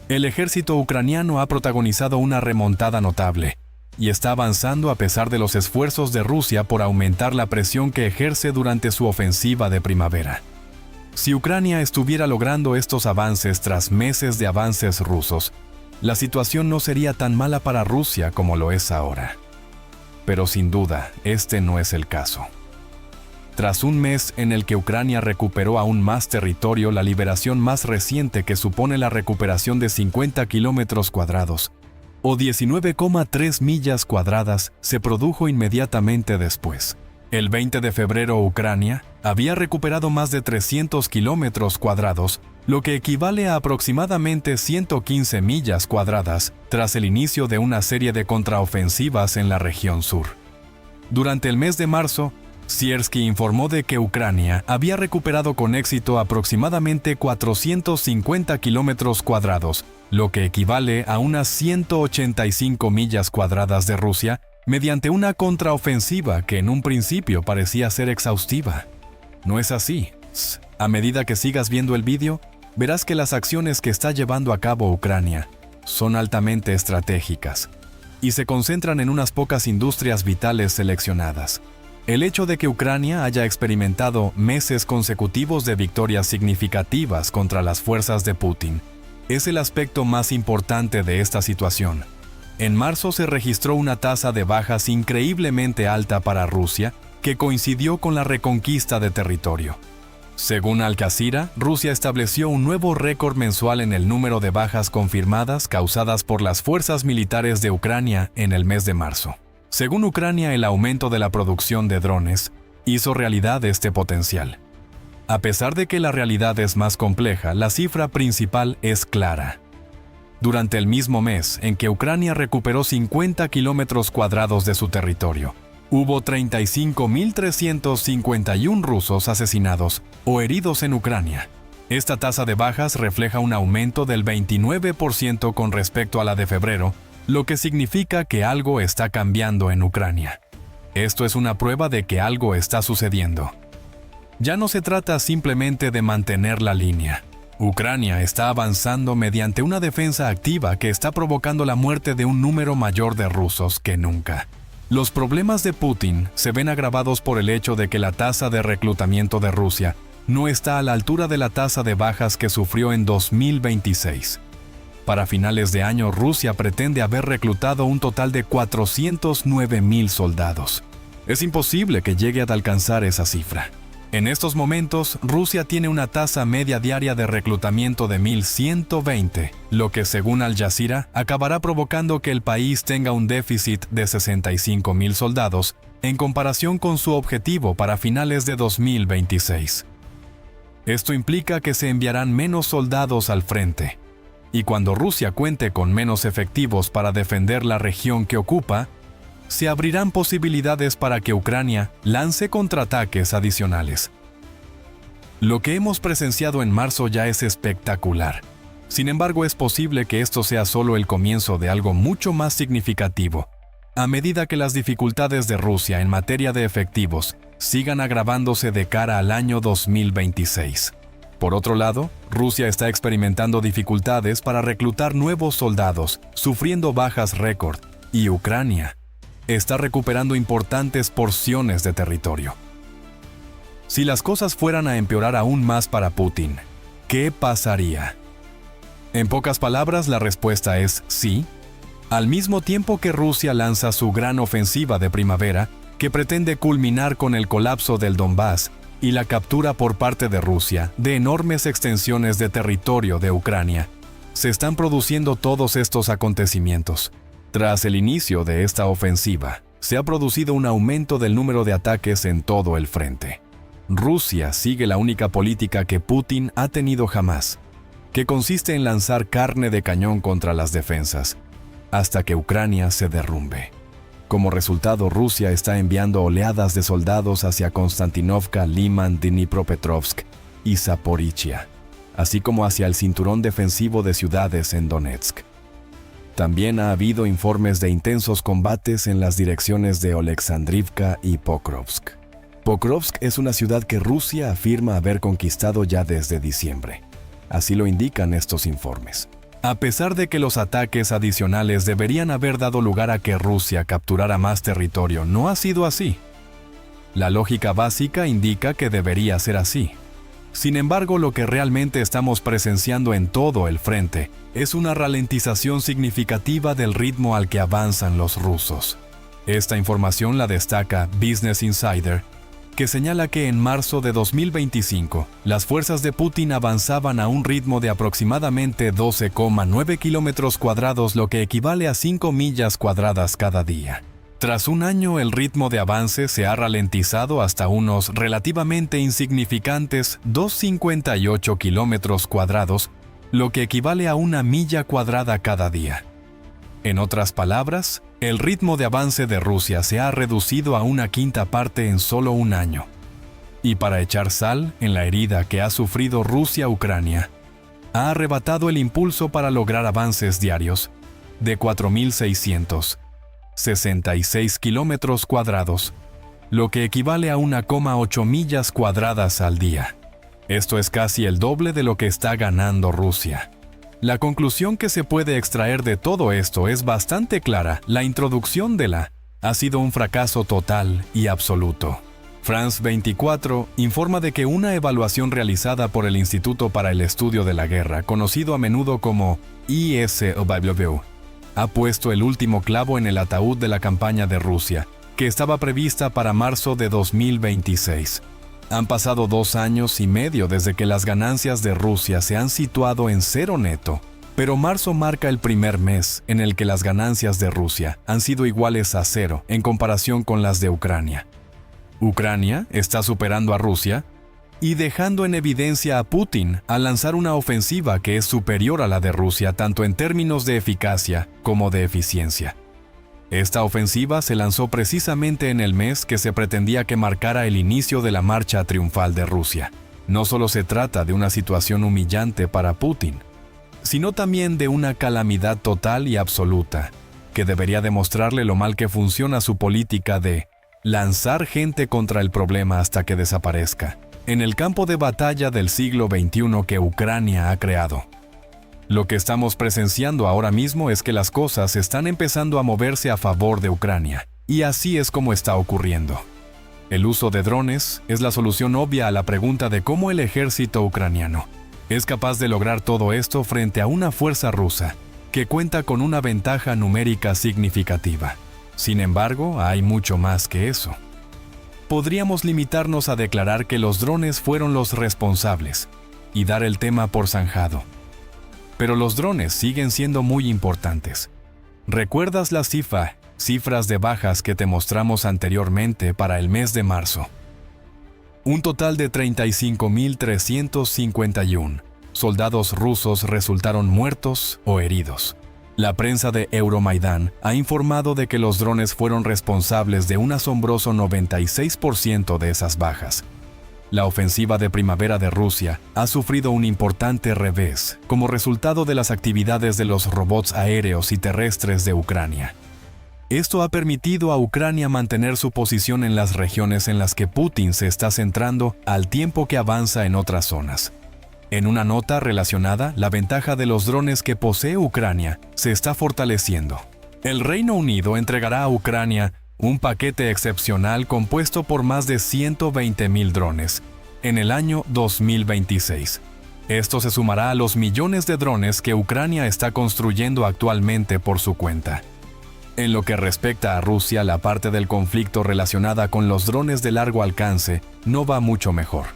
El ejército ucraniano ha protagonizado una remontada notable y está avanzando a pesar de los esfuerzos de Rusia por aumentar la presión que ejerce durante su ofensiva de primavera. Si Ucrania estuviera logrando estos avances tras meses de avances rusos, la situación no sería tan mala para Rusia como lo es ahora. Pero sin duda, este no es el caso. Tras un mes en el que Ucrania recuperó aún más territorio, la liberación más reciente, que supone la recuperación de 50 kilómetros cuadrados, o 19,3 millas cuadradas, se produjo inmediatamente después. El 20 de febrero, Ucrania había recuperado más de 300 kilómetros cuadrados, lo que equivale a aproximadamente 115 millas cuadradas, tras el inicio de una serie de contraofensivas en la región sur. Durante el mes de marzo, Siersky informó de que Ucrania había recuperado con éxito aproximadamente 450 kilómetros cuadrados, lo que equivale a unas 185 millas cuadradas de Rusia, mediante una contraofensiva que en un principio parecía ser exhaustiva. No es así. A medida que sigas viendo el vídeo, verás que las acciones que está llevando a cabo Ucrania son altamente estratégicas y se concentran en unas pocas industrias vitales seleccionadas. El hecho de que Ucrania haya experimentado meses consecutivos de victorias significativas contra las fuerzas de Putin es el aspecto más importante de esta situación. En marzo se registró una tasa de bajas increíblemente alta para Rusia, que coincidió con la reconquista de territorio. Según Al Jazeera, Rusia estableció un nuevo récord mensual en el número de bajas confirmadas causadas por las fuerzas militares de Ucrania en el mes de marzo. Según Ucrania, el aumento de la producción de drones hizo realidad este potencial. A pesar de que la realidad es más compleja, la cifra principal es clara. Durante el mismo mes en que Ucrania recuperó 50 kilómetros cuadrados de su territorio, hubo 35.351 rusos asesinados o heridos en Ucrania. Esta tasa de bajas refleja un aumento del 29% con respecto a la de febrero, lo que significa que algo está cambiando en Ucrania. Esto es una prueba de que algo está sucediendo. Ya no se trata simplemente de mantener la línea. Ucrania está avanzando mediante una defensa activa que está provocando la muerte de un número mayor de rusos que nunca. Los problemas de Putin se ven agravados por el hecho de que la tasa de reclutamiento de Rusia no está a la altura de la tasa de bajas que sufrió en 2026. Para finales de año, Rusia pretende haber reclutado un total de 409.000 soldados. Es imposible que llegue a alcanzar esa cifra. En estos momentos, Rusia tiene una tasa media diaria de reclutamiento de 1.120, lo que, según Al Jazeera, acabará provocando que el país tenga un déficit de 65.000 soldados en comparación con su objetivo para finales de 2026. Esto implica que se enviarán menos soldados al frente. Y cuando Rusia cuente con menos efectivos para defender la región que ocupa, se abrirán posibilidades para que Ucrania lance contraataques adicionales. Lo que hemos presenciado en marzo ya es espectacular. Sin embargo, es posible que esto sea solo el comienzo de algo mucho más significativo, a medida que las dificultades de Rusia en materia de efectivos sigan agravándose de cara al año 2026. Por otro lado, Rusia está experimentando dificultades para reclutar nuevos soldados, sufriendo bajas récord, y Ucrania está recuperando importantes porciones de territorio. Si las cosas fueran a empeorar aún más para Putin, ¿qué pasaría? En pocas palabras, la respuesta es sí. Al mismo tiempo que Rusia lanza su gran ofensiva de primavera, que pretende culminar con el colapso del Donbass y la captura por parte de Rusia de enormes extensiones de territorio de Ucrania, se están produciendo todos estos acontecimientos. Tras el inicio de esta ofensiva, se ha producido un aumento del número de ataques en todo el frente. Rusia sigue la única política que Putin ha tenido jamás, que consiste en lanzar carne de cañón contra las defensas, hasta que Ucrania se derrumbe. Como resultado, Rusia está enviando oleadas de soldados hacia Konstantinovka, Liman, Dnipropetrovsk y Zaporizhia, así como hacia el cinturón defensivo de ciudades en Donetsk. También ha habido informes de intensos combates en las direcciones de Oleksandrivka y Pokrovsk. Pokrovsk es una ciudad que Rusia afirma haber conquistado ya desde diciembre. Así lo indican estos informes. A pesar de que los ataques adicionales deberían haber dado lugar a que Rusia capturara más territorio, no ha sido así. La lógica básica indica que debería ser así. Sin embargo, lo que realmente estamos presenciando en todo el frente es una ralentización significativa del ritmo al que avanzan los rusos. Esta información la destaca Business Insider, que señala que en marzo de 2025, las fuerzas de Putin avanzaban a un ritmo de aproximadamente 12,9 kilómetros cuadrados, lo que equivale a 5 millas cuadradas cada día. Tras un año, el ritmo de avance se ha ralentizado hasta unos relativamente insignificantes 2,58 kilómetros cuadrados, lo que equivale a 1 milla cuadrada cada día. En otras palabras, el ritmo de avance de Rusia se ha reducido a 1/5 parte en solo un año. Y para echar sal en la herida que ha sufrido Rusia-Ucrania, ha arrebatado el impulso para lograr avances diarios de 4.666 kilómetros cuadrados, lo que equivale a 1,8 millas cuadradas al día. Esto es casi el doble de lo que está ganando Rusia. La conclusión que se puede extraer de todo esto es bastante clara. La introducción de la ha sido un fracaso total y absoluto. France 24 informa de que una evaluación realizada por el Instituto para el Estudio de la Guerra, conocido a menudo como ISOW, ha puesto el último clavo en el ataúd de la campaña de Rusia, que estaba prevista para marzo de 2026. Han pasado 2 años y medio desde que las ganancias de Rusia se han situado en cero neto, pero marzo marca el primer mes en el que las ganancias de Rusia han sido iguales a cero en comparación con las de Ucrania. Ucrania está superando a Rusia y dejando en evidencia a Putin al lanzar una ofensiva que es superior a la de Rusia tanto en términos de eficacia como de eficiencia. Esta ofensiva se lanzó precisamente en el mes que se pretendía que marcara el inicio de la marcha triunfal de Rusia. No solo se trata de una situación humillante para Putin, sino también de una calamidad total y absoluta, que debería demostrarle lo mal que funciona su política de lanzar gente contra el problema hasta que desaparezca, en el campo de batalla del siglo XXI que Ucrania ha creado. Lo que estamos presenciando ahora mismo es que las cosas están empezando a moverse a favor de Ucrania, y así es como está ocurriendo. El uso de drones es la solución obvia a la pregunta de cómo el ejército ucraniano es capaz de lograr todo esto frente a una fuerza rusa que cuenta con una ventaja numérica significativa. Sin embargo, hay mucho más que eso. Podríamos limitarnos a declarar que los drones fueron los responsables y dar el tema por zanjado. Pero los drones siguen siendo muy importantes. ¿Recuerdas las cifras de bajas que te mostramos anteriormente para el mes de marzo? Un total de 35.351 soldados rusos resultaron muertos o heridos. La prensa de Euromaidan ha informado de que los drones fueron responsables de un asombroso 96% de esas bajas. La ofensiva de primavera de Rusia ha sufrido un importante revés como resultado de las actividades de los robots aéreos y terrestres de Ucrania. Esto ha permitido a Ucrania mantener su posición en las regiones en las que Putin se está centrando al tiempo que avanza en otras zonas. En una nota relacionada, la ventaja de los drones que posee Ucrania se está fortaleciendo. El Reino Unido entregará a Ucrania un paquete excepcional compuesto por más de 120.000 drones en el año 2026. Esto se sumará a los millones de drones que Ucrania está construyendo actualmente por su cuenta. En lo que respecta a Rusia, la parte del conflicto relacionada con los drones de largo alcance no va mucho mejor.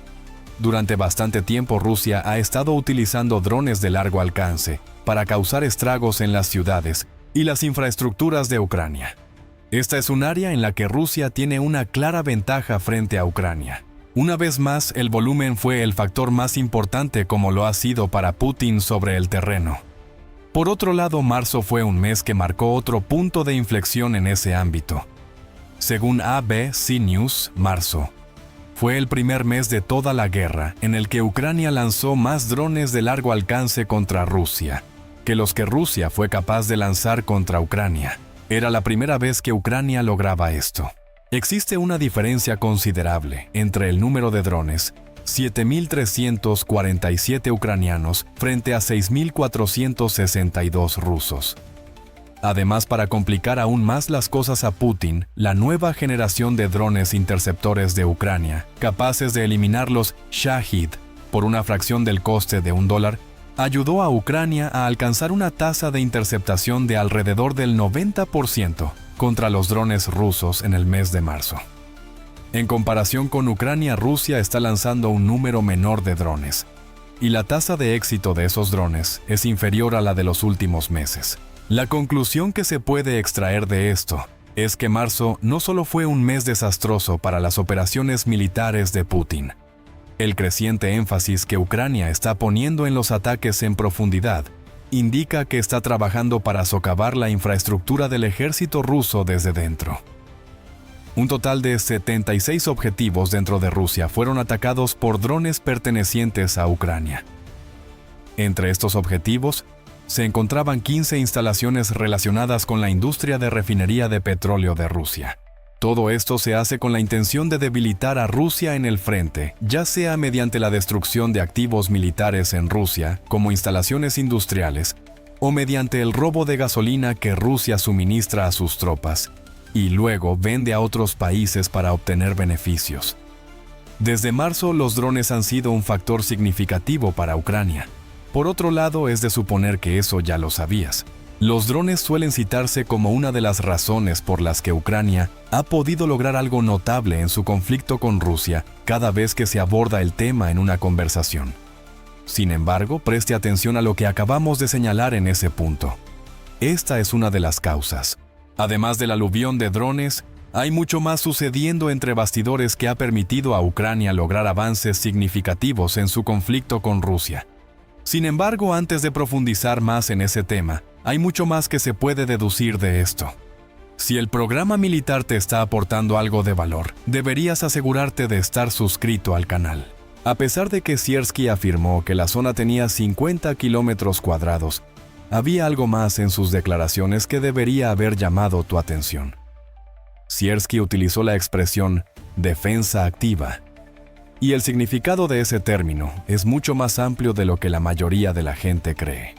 Durante bastante tiempo Rusia ha estado utilizando drones de largo alcance para causar estragos en las ciudades y las infraestructuras de Ucrania. Esta es un área en la que Rusia tiene una clara ventaja frente a Ucrania. Una vez más, el volumen fue el factor más importante como lo ha sido para Putin sobre el terreno. Por otro lado, marzo fue un mes que marcó otro punto de inflexión en ese ámbito. Según ABC News, marzo fue el primer mes de toda la guerra en el que Ucrania lanzó más drones de largo alcance contra Rusia que los que Rusia fue capaz de lanzar contra Ucrania. Era la primera vez que Ucrania lograba esto. Existe una diferencia considerable entre el número de drones, 7.347 ucranianos frente a 6.462 rusos. Además, para complicar aún más las cosas a Putin, la nueva generación de drones interceptores de Ucrania, capaces de eliminar los Shahid por una fracción del coste de $1, ayudó a Ucrania a alcanzar una tasa de interceptación de alrededor del 90% contra los drones rusos en el mes de marzo. En comparación con Ucrania, Rusia está lanzando un número menor de drones, y la tasa de éxito de esos drones es inferior a la de los últimos meses. La conclusión que se puede extraer de esto es que marzo no solo fue un mes desastroso para las operaciones militares de Putin. El creciente énfasis que Ucrania está poniendo en los ataques en profundidad indica que está trabajando para socavar la infraestructura del ejército ruso desde dentro. Un total de 76 objetivos dentro de Rusia fueron atacados por drones pertenecientes a Ucrania. Entre estos objetivos, se encontraban 15 instalaciones relacionadas con la industria de refinería de petróleo de Rusia. Todo esto se hace con la intención de debilitar a Rusia en el frente, ya sea mediante la destrucción de activos militares en Rusia, como instalaciones industriales, o mediante el robo de gasolina que Rusia suministra a sus tropas, y luego vende a otros países para obtener beneficios. Desde marzo, los drones han sido un factor significativo para Ucrania. Por otro lado, es de suponer que eso ya lo sabías. Los drones suelen citarse como una de las razones por las que Ucrania ha podido lograr algo notable en su conflicto con Rusia cada vez que se aborda el tema en una conversación. Sin embargo, preste atención a lo que acabamos de señalar en ese punto. Esta es una de las causas. Además del aluvión de drones, hay mucho más sucediendo entre bastidores que ha permitido a Ucrania lograr avances significativos en su conflicto con Rusia. Sin embargo, antes de profundizar más en ese tema, hay mucho más que se puede deducir de esto. Si el programa militar te está aportando algo de valor, deberías asegurarte de estar suscrito al canal. A pesar de que Siersky afirmó que la zona tenía 50 kilómetros cuadrados, había algo más en sus declaraciones que debería haber llamado tu atención. Siersky utilizó la expresión defensa activa, y el significado de ese término es mucho más amplio de lo que la mayoría de la gente cree.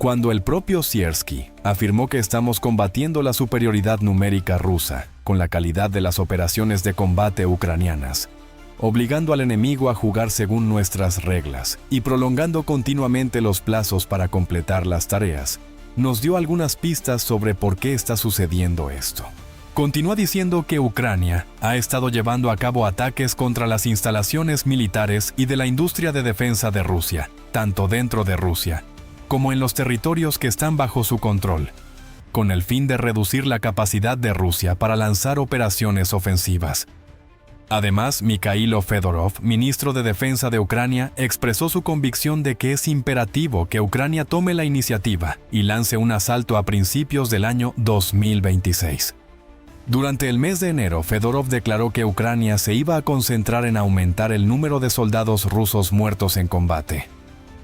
Cuando el propio Siersky afirmó que estamos combatiendo la superioridad numérica rusa con la calidad de las operaciones de combate ucranianas, obligando al enemigo a jugar según nuestras reglas y prolongando continuamente los plazos para completar las tareas, nos dio algunas pistas sobre por qué está sucediendo esto. Continúa diciendo que Ucrania ha estado llevando a cabo ataques contra las instalaciones militares y de la industria de defensa de Rusia, tanto dentro de Rusia como en los territorios que están bajo su control, con el fin de reducir la capacidad de Rusia para lanzar operaciones ofensivas. Además, Mikhailo Fedorov, ministro de Defensa de Ucrania, expresó su convicción de que es imperativo que Ucrania tome la iniciativa y lance un asalto a principios del año 2026. Durante el mes de enero, Fedorov declaró que Ucrania se iba a concentrar en aumentar el número de soldados rusos muertos en combate.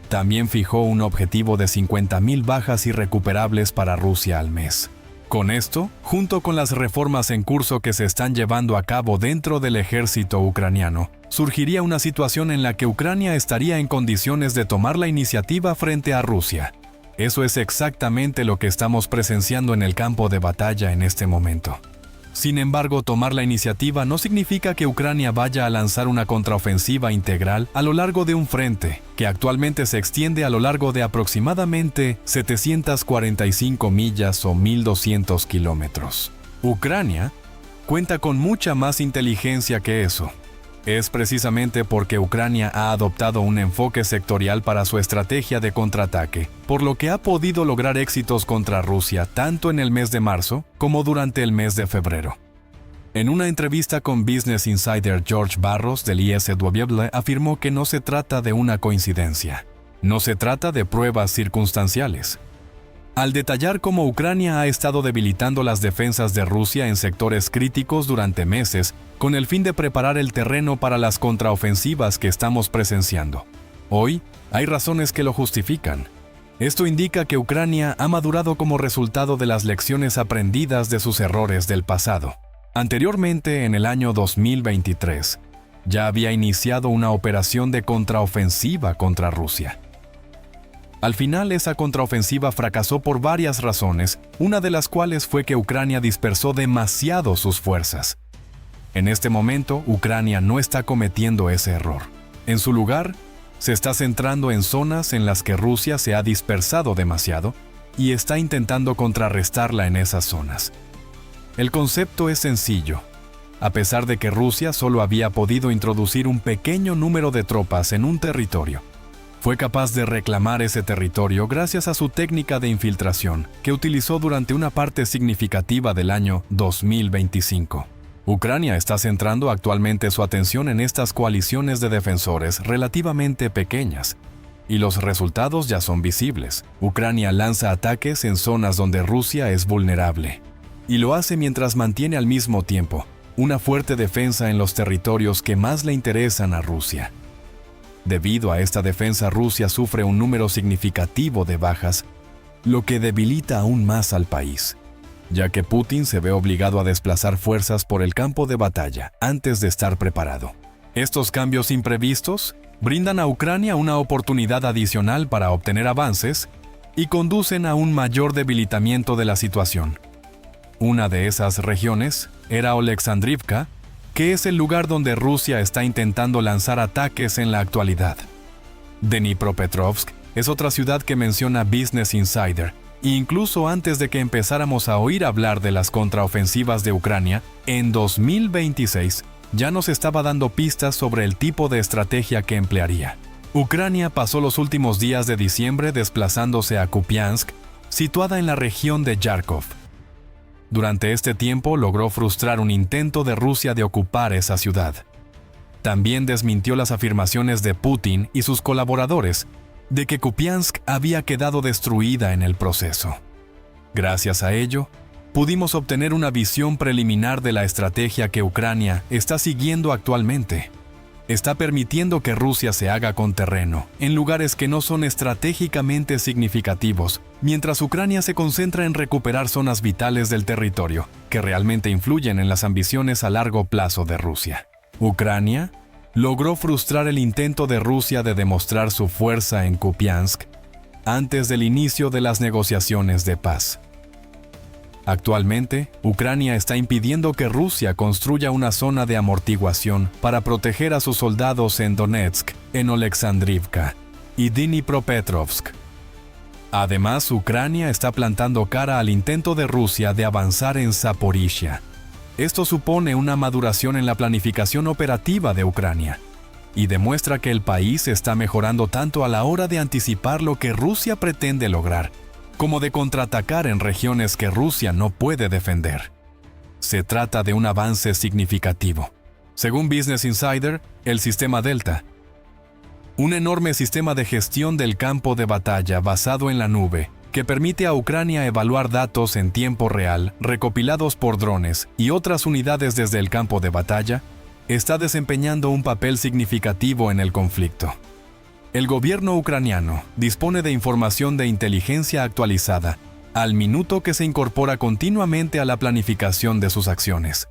También fijó un objetivo de 50.000 bajas irrecuperables para Rusia al mes. Con esto, junto con las reformas en curso que se están llevando a cabo dentro del ejército ucraniano, surgiría una situación en la que Ucrania estaría en condiciones de tomar la iniciativa frente a Rusia. Eso es exactamente lo que estamos presenciando en el campo de batalla en este momento. Sin embargo, tomar la iniciativa no significa que Ucrania vaya a lanzar una contraofensiva integral a lo largo de un frente, que actualmente se extiende a lo largo de aproximadamente 745 millas o 1.200 kilómetros. Ucrania cuenta con mucha más inteligencia que eso. Es precisamente porque Ucrania ha adoptado un enfoque sectorial para su estrategia de contraataque, por lo que ha podido lograr éxitos contra Rusia tanto en el mes de marzo como durante el mes de febrero. En una entrevista con Business Insider, George Barros del ISW afirmó que no se trata de una coincidencia. No se trata de pruebas circunstanciales. Al detallar cómo Ucrania ha estado debilitando las defensas de Rusia en sectores críticos durante meses, con el fin de preparar el terreno para las contraofensivas que estamos presenciando. Hoy, hay razones que lo justifican. Esto indica que Ucrania ha madurado como resultado de las lecciones aprendidas de sus errores del pasado. Anteriormente, en el año 2023, ya había iniciado una operación de contraofensiva contra Rusia. Al final, esa contraofensiva fracasó por varias razones, una de las cuales fue que Ucrania dispersó demasiado sus fuerzas. En este momento, Ucrania no está cometiendo ese error. En su lugar, se está centrando en zonas en las que Rusia se ha dispersado demasiado y está intentando contrarrestarla en esas zonas. El concepto es sencillo. A pesar de que Rusia solo había podido introducir un pequeño número de tropas en un territorio, fue capaz de reclamar ese territorio gracias a su técnica de infiltración, que utilizó durante una parte significativa del año 2025. Ucrania está centrando actualmente su atención en estas coaliciones de defensores relativamente pequeñas, y los resultados ya son visibles. Ucrania lanza ataques en zonas donde Rusia es vulnerable, y lo hace mientras mantiene al mismo tiempo una fuerte defensa en los territorios que más le interesan a Rusia. Debido a esta defensa, Rusia sufre un número significativo de bajas, lo que debilita aún más al país, ya que Putin se ve obligado a desplazar fuerzas por el campo de batalla antes de estar preparado. Estos cambios imprevistos brindan a Ucrania una oportunidad adicional para obtener avances y conducen a un mayor debilitamiento de la situación. Una de esas regiones era Oleksandrivka, que es el lugar donde Rusia está intentando lanzar ataques en la actualidad. Dnipropetrovsk es otra ciudad que menciona Business Insider, e incluso antes de que empezáramos a oír hablar de las contraofensivas de Ucrania, en 2026 ya nos estaba dando pistas sobre el tipo de estrategia que emplearía. Ucrania pasó los últimos días de diciembre desplazándose a Kupiansk, situada en la región de Kharkov. Durante este tiempo logró frustrar un intento de Rusia de ocupar esa ciudad. También desmintió las afirmaciones de Putin y sus colaboradores de que Kupiansk había quedado destruida en el proceso. Gracias a ello, pudimos obtener una visión preliminar de la estrategia que Ucrania está siguiendo actualmente. Está permitiendo que Rusia se haga con terreno, en lugares que no son estratégicamente significativos, mientras Ucrania se concentra en recuperar zonas vitales del territorio, que realmente influyen en las ambiciones a largo plazo de Rusia. Ucrania logró frustrar el intento de Rusia de demostrar su fuerza en Kupiansk antes del inicio de las negociaciones de paz. Actualmente, Ucrania está impidiendo que Rusia construya una zona de amortiguación para proteger a sus soldados en Donetsk, en Oleksandrivka y Dnipropetrovsk. Además, Ucrania está plantando cara al intento de Rusia de avanzar en Zaporizhia. Esto supone una maduración en la planificación operativa de Ucrania y demuestra que el país está mejorando tanto a la hora de anticipar lo que Rusia pretende lograr, como de contraatacar en regiones que Rusia no puede defender. Se trata de un avance significativo. Según Business Insider, el sistema Delta, un enorme sistema de gestión del campo de batalla basado en la nube, que permite a Ucrania evaluar datos en tiempo real recopilados por drones y otras unidades desde el campo de batalla, está desempeñando un papel significativo en el conflicto. El gobierno ucraniano dispone de información de inteligencia actualizada, al minuto que se incorpora continuamente a la planificación de sus acciones.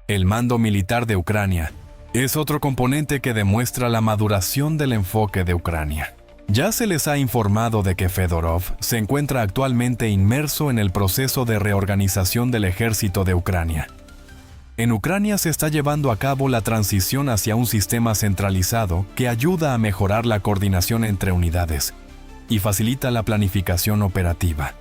El mando militar de Ucrania es otro componente que demuestra la maduración del enfoque de Ucrania. Ya se les ha informado de que Fedorov se encuentra actualmente inmerso en el proceso de reorganización del ejército de Ucrania. En Ucrania se está llevando a cabo la transición hacia un sistema centralizado que ayuda a mejorar la coordinación entre unidades y facilita la planificación operativa.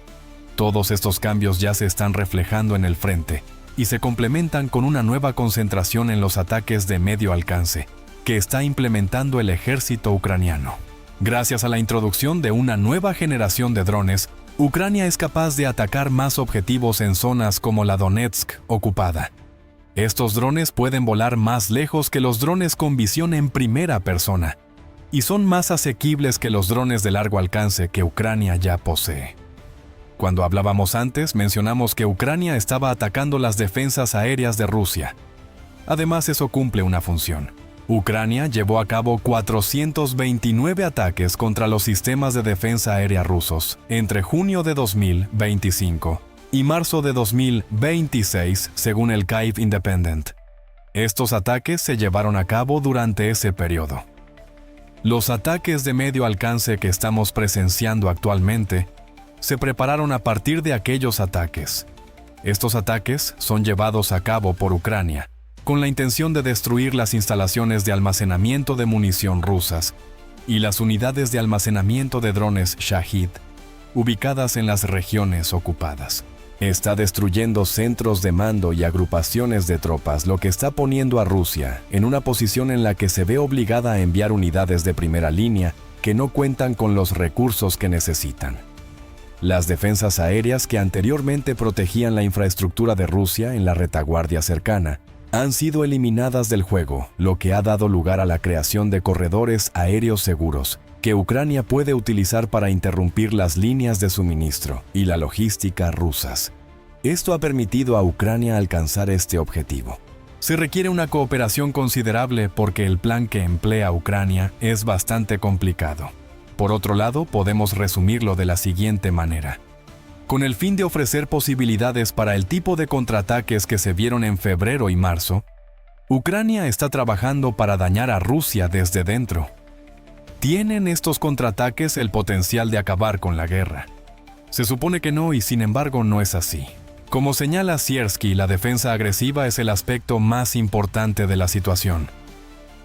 Todos estos cambios ya se están reflejando en el frente y se complementan con una nueva concentración en los ataques de medio alcance que está implementando el ejército ucraniano. Gracias a la introducción de una nueva generación de drones, Ucrania es capaz de atacar más objetivos en zonas como la Donetsk ocupada. Estos drones pueden volar más lejos que los drones con visión en primera persona y son más asequibles que los drones de largo alcance que Ucrania ya posee. Cuando hablábamos antes, mencionamos que Ucrania estaba atacando las defensas aéreas de Rusia. Además, eso cumple una función. Ucrania llevó a cabo 429 ataques contra los sistemas de defensa aérea rusos entre junio de 2025 y marzo de 2026, según el Kyiv Independent. Estos ataques se llevaron a cabo durante ese periodo. Los ataques de medio alcance que estamos presenciando actualmente se prepararon a partir de aquellos ataques. Estos ataques son llevados a cabo por Ucrania, con la intención de destruir las instalaciones de almacenamiento de munición rusas y las unidades de almacenamiento de drones Shahid, ubicadas en las regiones ocupadas. Está destruyendo centros de mando y agrupaciones de tropas, lo que está poniendo a Rusia en una posición en la que se ve obligada a enviar unidades de primera línea que no cuentan con los recursos que necesitan. Las defensas aéreas que anteriormente protegían la infraestructura de Rusia en la retaguardia cercana han sido eliminadas del juego, lo que ha dado lugar a la creación de corredores aéreos seguros que Ucrania puede utilizar para interrumpir las líneas de suministro y la logística rusas. Esto ha permitido a Ucrania alcanzar este objetivo. Se requiere una cooperación considerable porque el plan que emplea Ucrania es bastante complicado. Por otro lado, podemos resumirlo de la siguiente manera. Con el fin de ofrecer posibilidades para el tipo de contraataques que se vieron en febrero y marzo, Ucrania está trabajando para dañar a Rusia desde dentro. ¿Tienen estos contraataques el potencial de acabar con la guerra? Se supone que no, y sin embargo no es así. Como señala Siersky, la defensa agresiva es el aspecto más importante de la situación.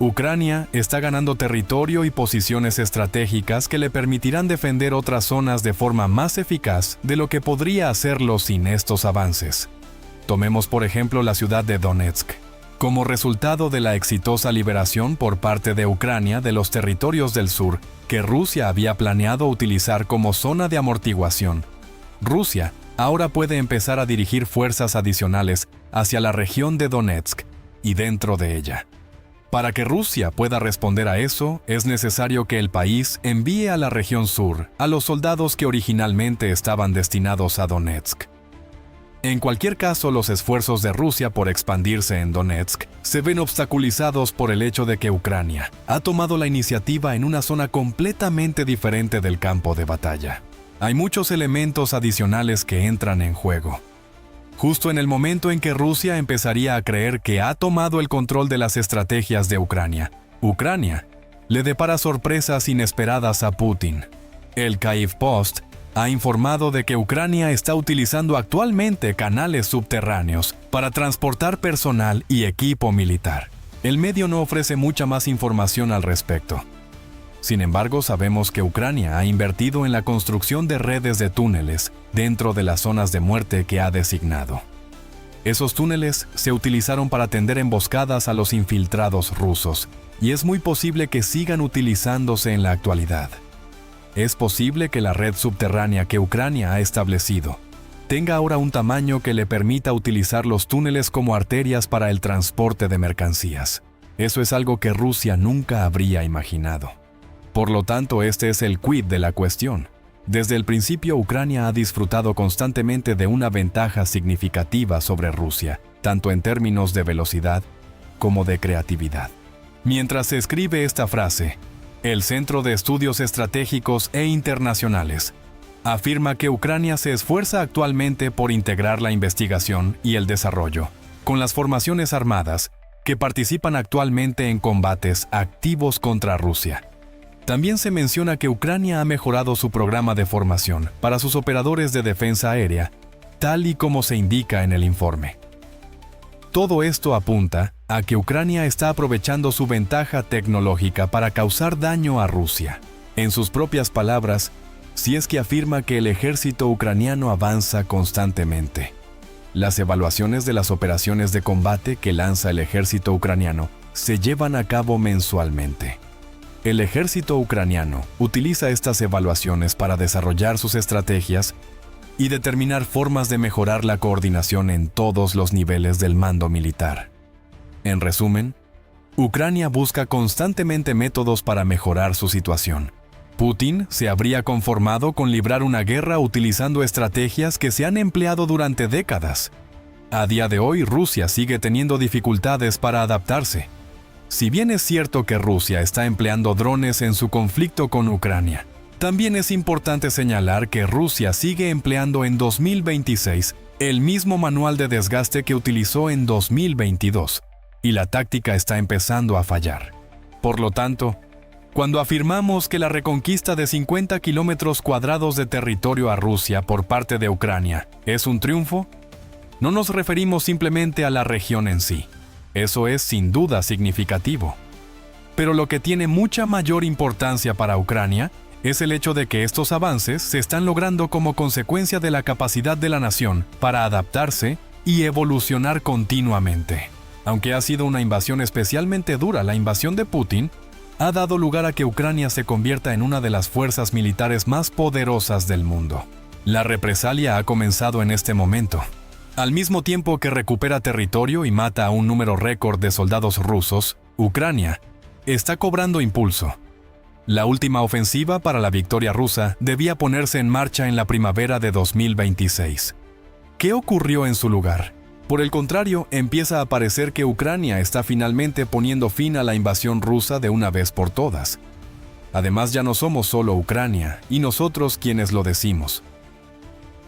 Ucrania está ganando territorio y posiciones estratégicas que le permitirán defender otras zonas de forma más eficaz de lo que podría hacerlo sin estos avances. Tomemos por ejemplo la ciudad de Donetsk. Como resultado de la exitosa liberación por parte de Ucrania de los territorios del sur que Rusia había planeado utilizar como zona de amortiguación, Rusia ahora puede empezar a dirigir fuerzas adicionales hacia la región de Donetsk y dentro de ella. Para que Rusia pueda responder a eso, es necesario que el país envíe a la región sur a los soldados que originalmente estaban destinados a Donetsk. En cualquier caso, los esfuerzos de Rusia por expandirse en Donetsk se ven obstaculizados por el hecho de que Ucrania ha tomado la iniciativa en una zona completamente diferente del campo de batalla. Hay muchos elementos adicionales que entran en juego. Justo en el momento en que Rusia empezaría a creer que ha tomado el control de las estrategias de Ucrania, Ucrania le depara sorpresas inesperadas a Putin. El Kyiv Post ha informado de que Ucrania está utilizando actualmente canales subterráneos para transportar personal y equipo militar. El medio no ofrece mucha más información al respecto. Sin embargo, sabemos que Ucrania ha invertido en la construcción de redes de túneles dentro de las zonas de muerte que ha designado. Esos túneles se utilizaron para tender emboscadas a los infiltrados rusos, y es muy posible que sigan utilizándose en la actualidad. Es posible que la red subterránea que Ucrania ha establecido tenga ahora un tamaño que le permita utilizar los túneles como arterias para el transporte de mercancías. Eso es algo que Rusia nunca habría imaginado. Por lo tanto, este es el quid de la cuestión. Desde el principio, Ucrania ha disfrutado constantemente de una ventaja significativa sobre Rusia, tanto en términos de velocidad como de creatividad. Mientras se escribe esta frase, el Centro de Estudios Estratégicos e Internacionales afirma que Ucrania se esfuerza actualmente por integrar la investigación y el desarrollo con las formaciones armadas que participan actualmente en combates activos contra Rusia. También se menciona que Ucrania ha mejorado su programa de formación para sus operadores de defensa aérea, tal y como se indica en el informe. Todo esto apunta a que Ucrania está aprovechando su ventaja tecnológica para causar daño a Rusia. En sus propias palabras, si es que afirma que el ejército ucraniano avanza constantemente. Las evaluaciones de las operaciones de combate que lanza el ejército ucraniano se llevan a cabo mensualmente. El ejército ucraniano utiliza estas evaluaciones para desarrollar sus estrategias y determinar formas de mejorar la coordinación en todos los niveles del mando militar. En resumen, Ucrania busca constantemente métodos para mejorar su situación. Putin se habría conformado con librar una guerra utilizando estrategias que se han empleado durante décadas. A día de hoy, Rusia sigue teniendo dificultades para adaptarse. Si bien es cierto que Rusia está empleando drones en su conflicto con Ucrania, también es importante señalar que Rusia sigue empleando en 2026 el mismo manual de desgaste que utilizó en 2022, y la táctica está empezando a fallar. Por lo tanto, cuando afirmamos que la reconquista de 50 kilómetros cuadrados de territorio a Rusia por parte de Ucrania es un triunfo, no nos referimos simplemente a la región en sí. Eso es sin duda significativo. Pero lo que tiene mucha mayor importancia para Ucrania es el hecho de que estos avances se están logrando como consecuencia de la capacidad de la nación para adaptarse y evolucionar continuamente. Aunque ha sido una invasión especialmente dura, la invasión de Putin ha dado lugar a que Ucrania se convierta en una de las fuerzas militares más poderosas del mundo. La represalia ha comenzado en este momento. Al mismo tiempo que recupera territorio y mata a un número récord de soldados rusos, Ucrania está cobrando impulso. La última ofensiva para la victoria rusa debía ponerse en marcha en la primavera de 2026. ¿Qué ocurrió en su lugar? Por el contrario, empieza a parecer que Ucrania está finalmente poniendo fin a la invasión rusa de una vez por todas. Además, ya no somos solo Ucrania, y nosotros quienes lo decimos.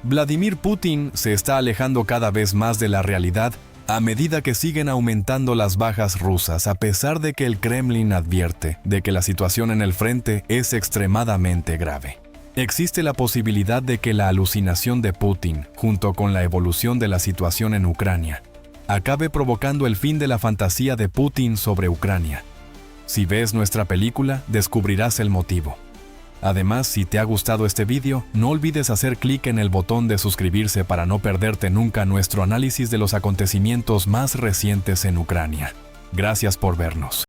Vladimir Putin se está alejando cada vez más de la realidad a medida que siguen aumentando las bajas rusas, a pesar de que el Kremlin advierte de que la situación en el frente es extremadamente grave. Existe la posibilidad de que la alucinación de Putin, junto con la evolución de la situación en Ucrania, acabe provocando el fin de la fantasía de Putin sobre Ucrania. Si ves nuestra película, descubrirás el motivo. Además, si te ha gustado este vídeo, no olvides hacer clic en el botón de suscribirse para no perderte nunca nuestro análisis de los acontecimientos más recientes en Ucrania. Gracias por vernos.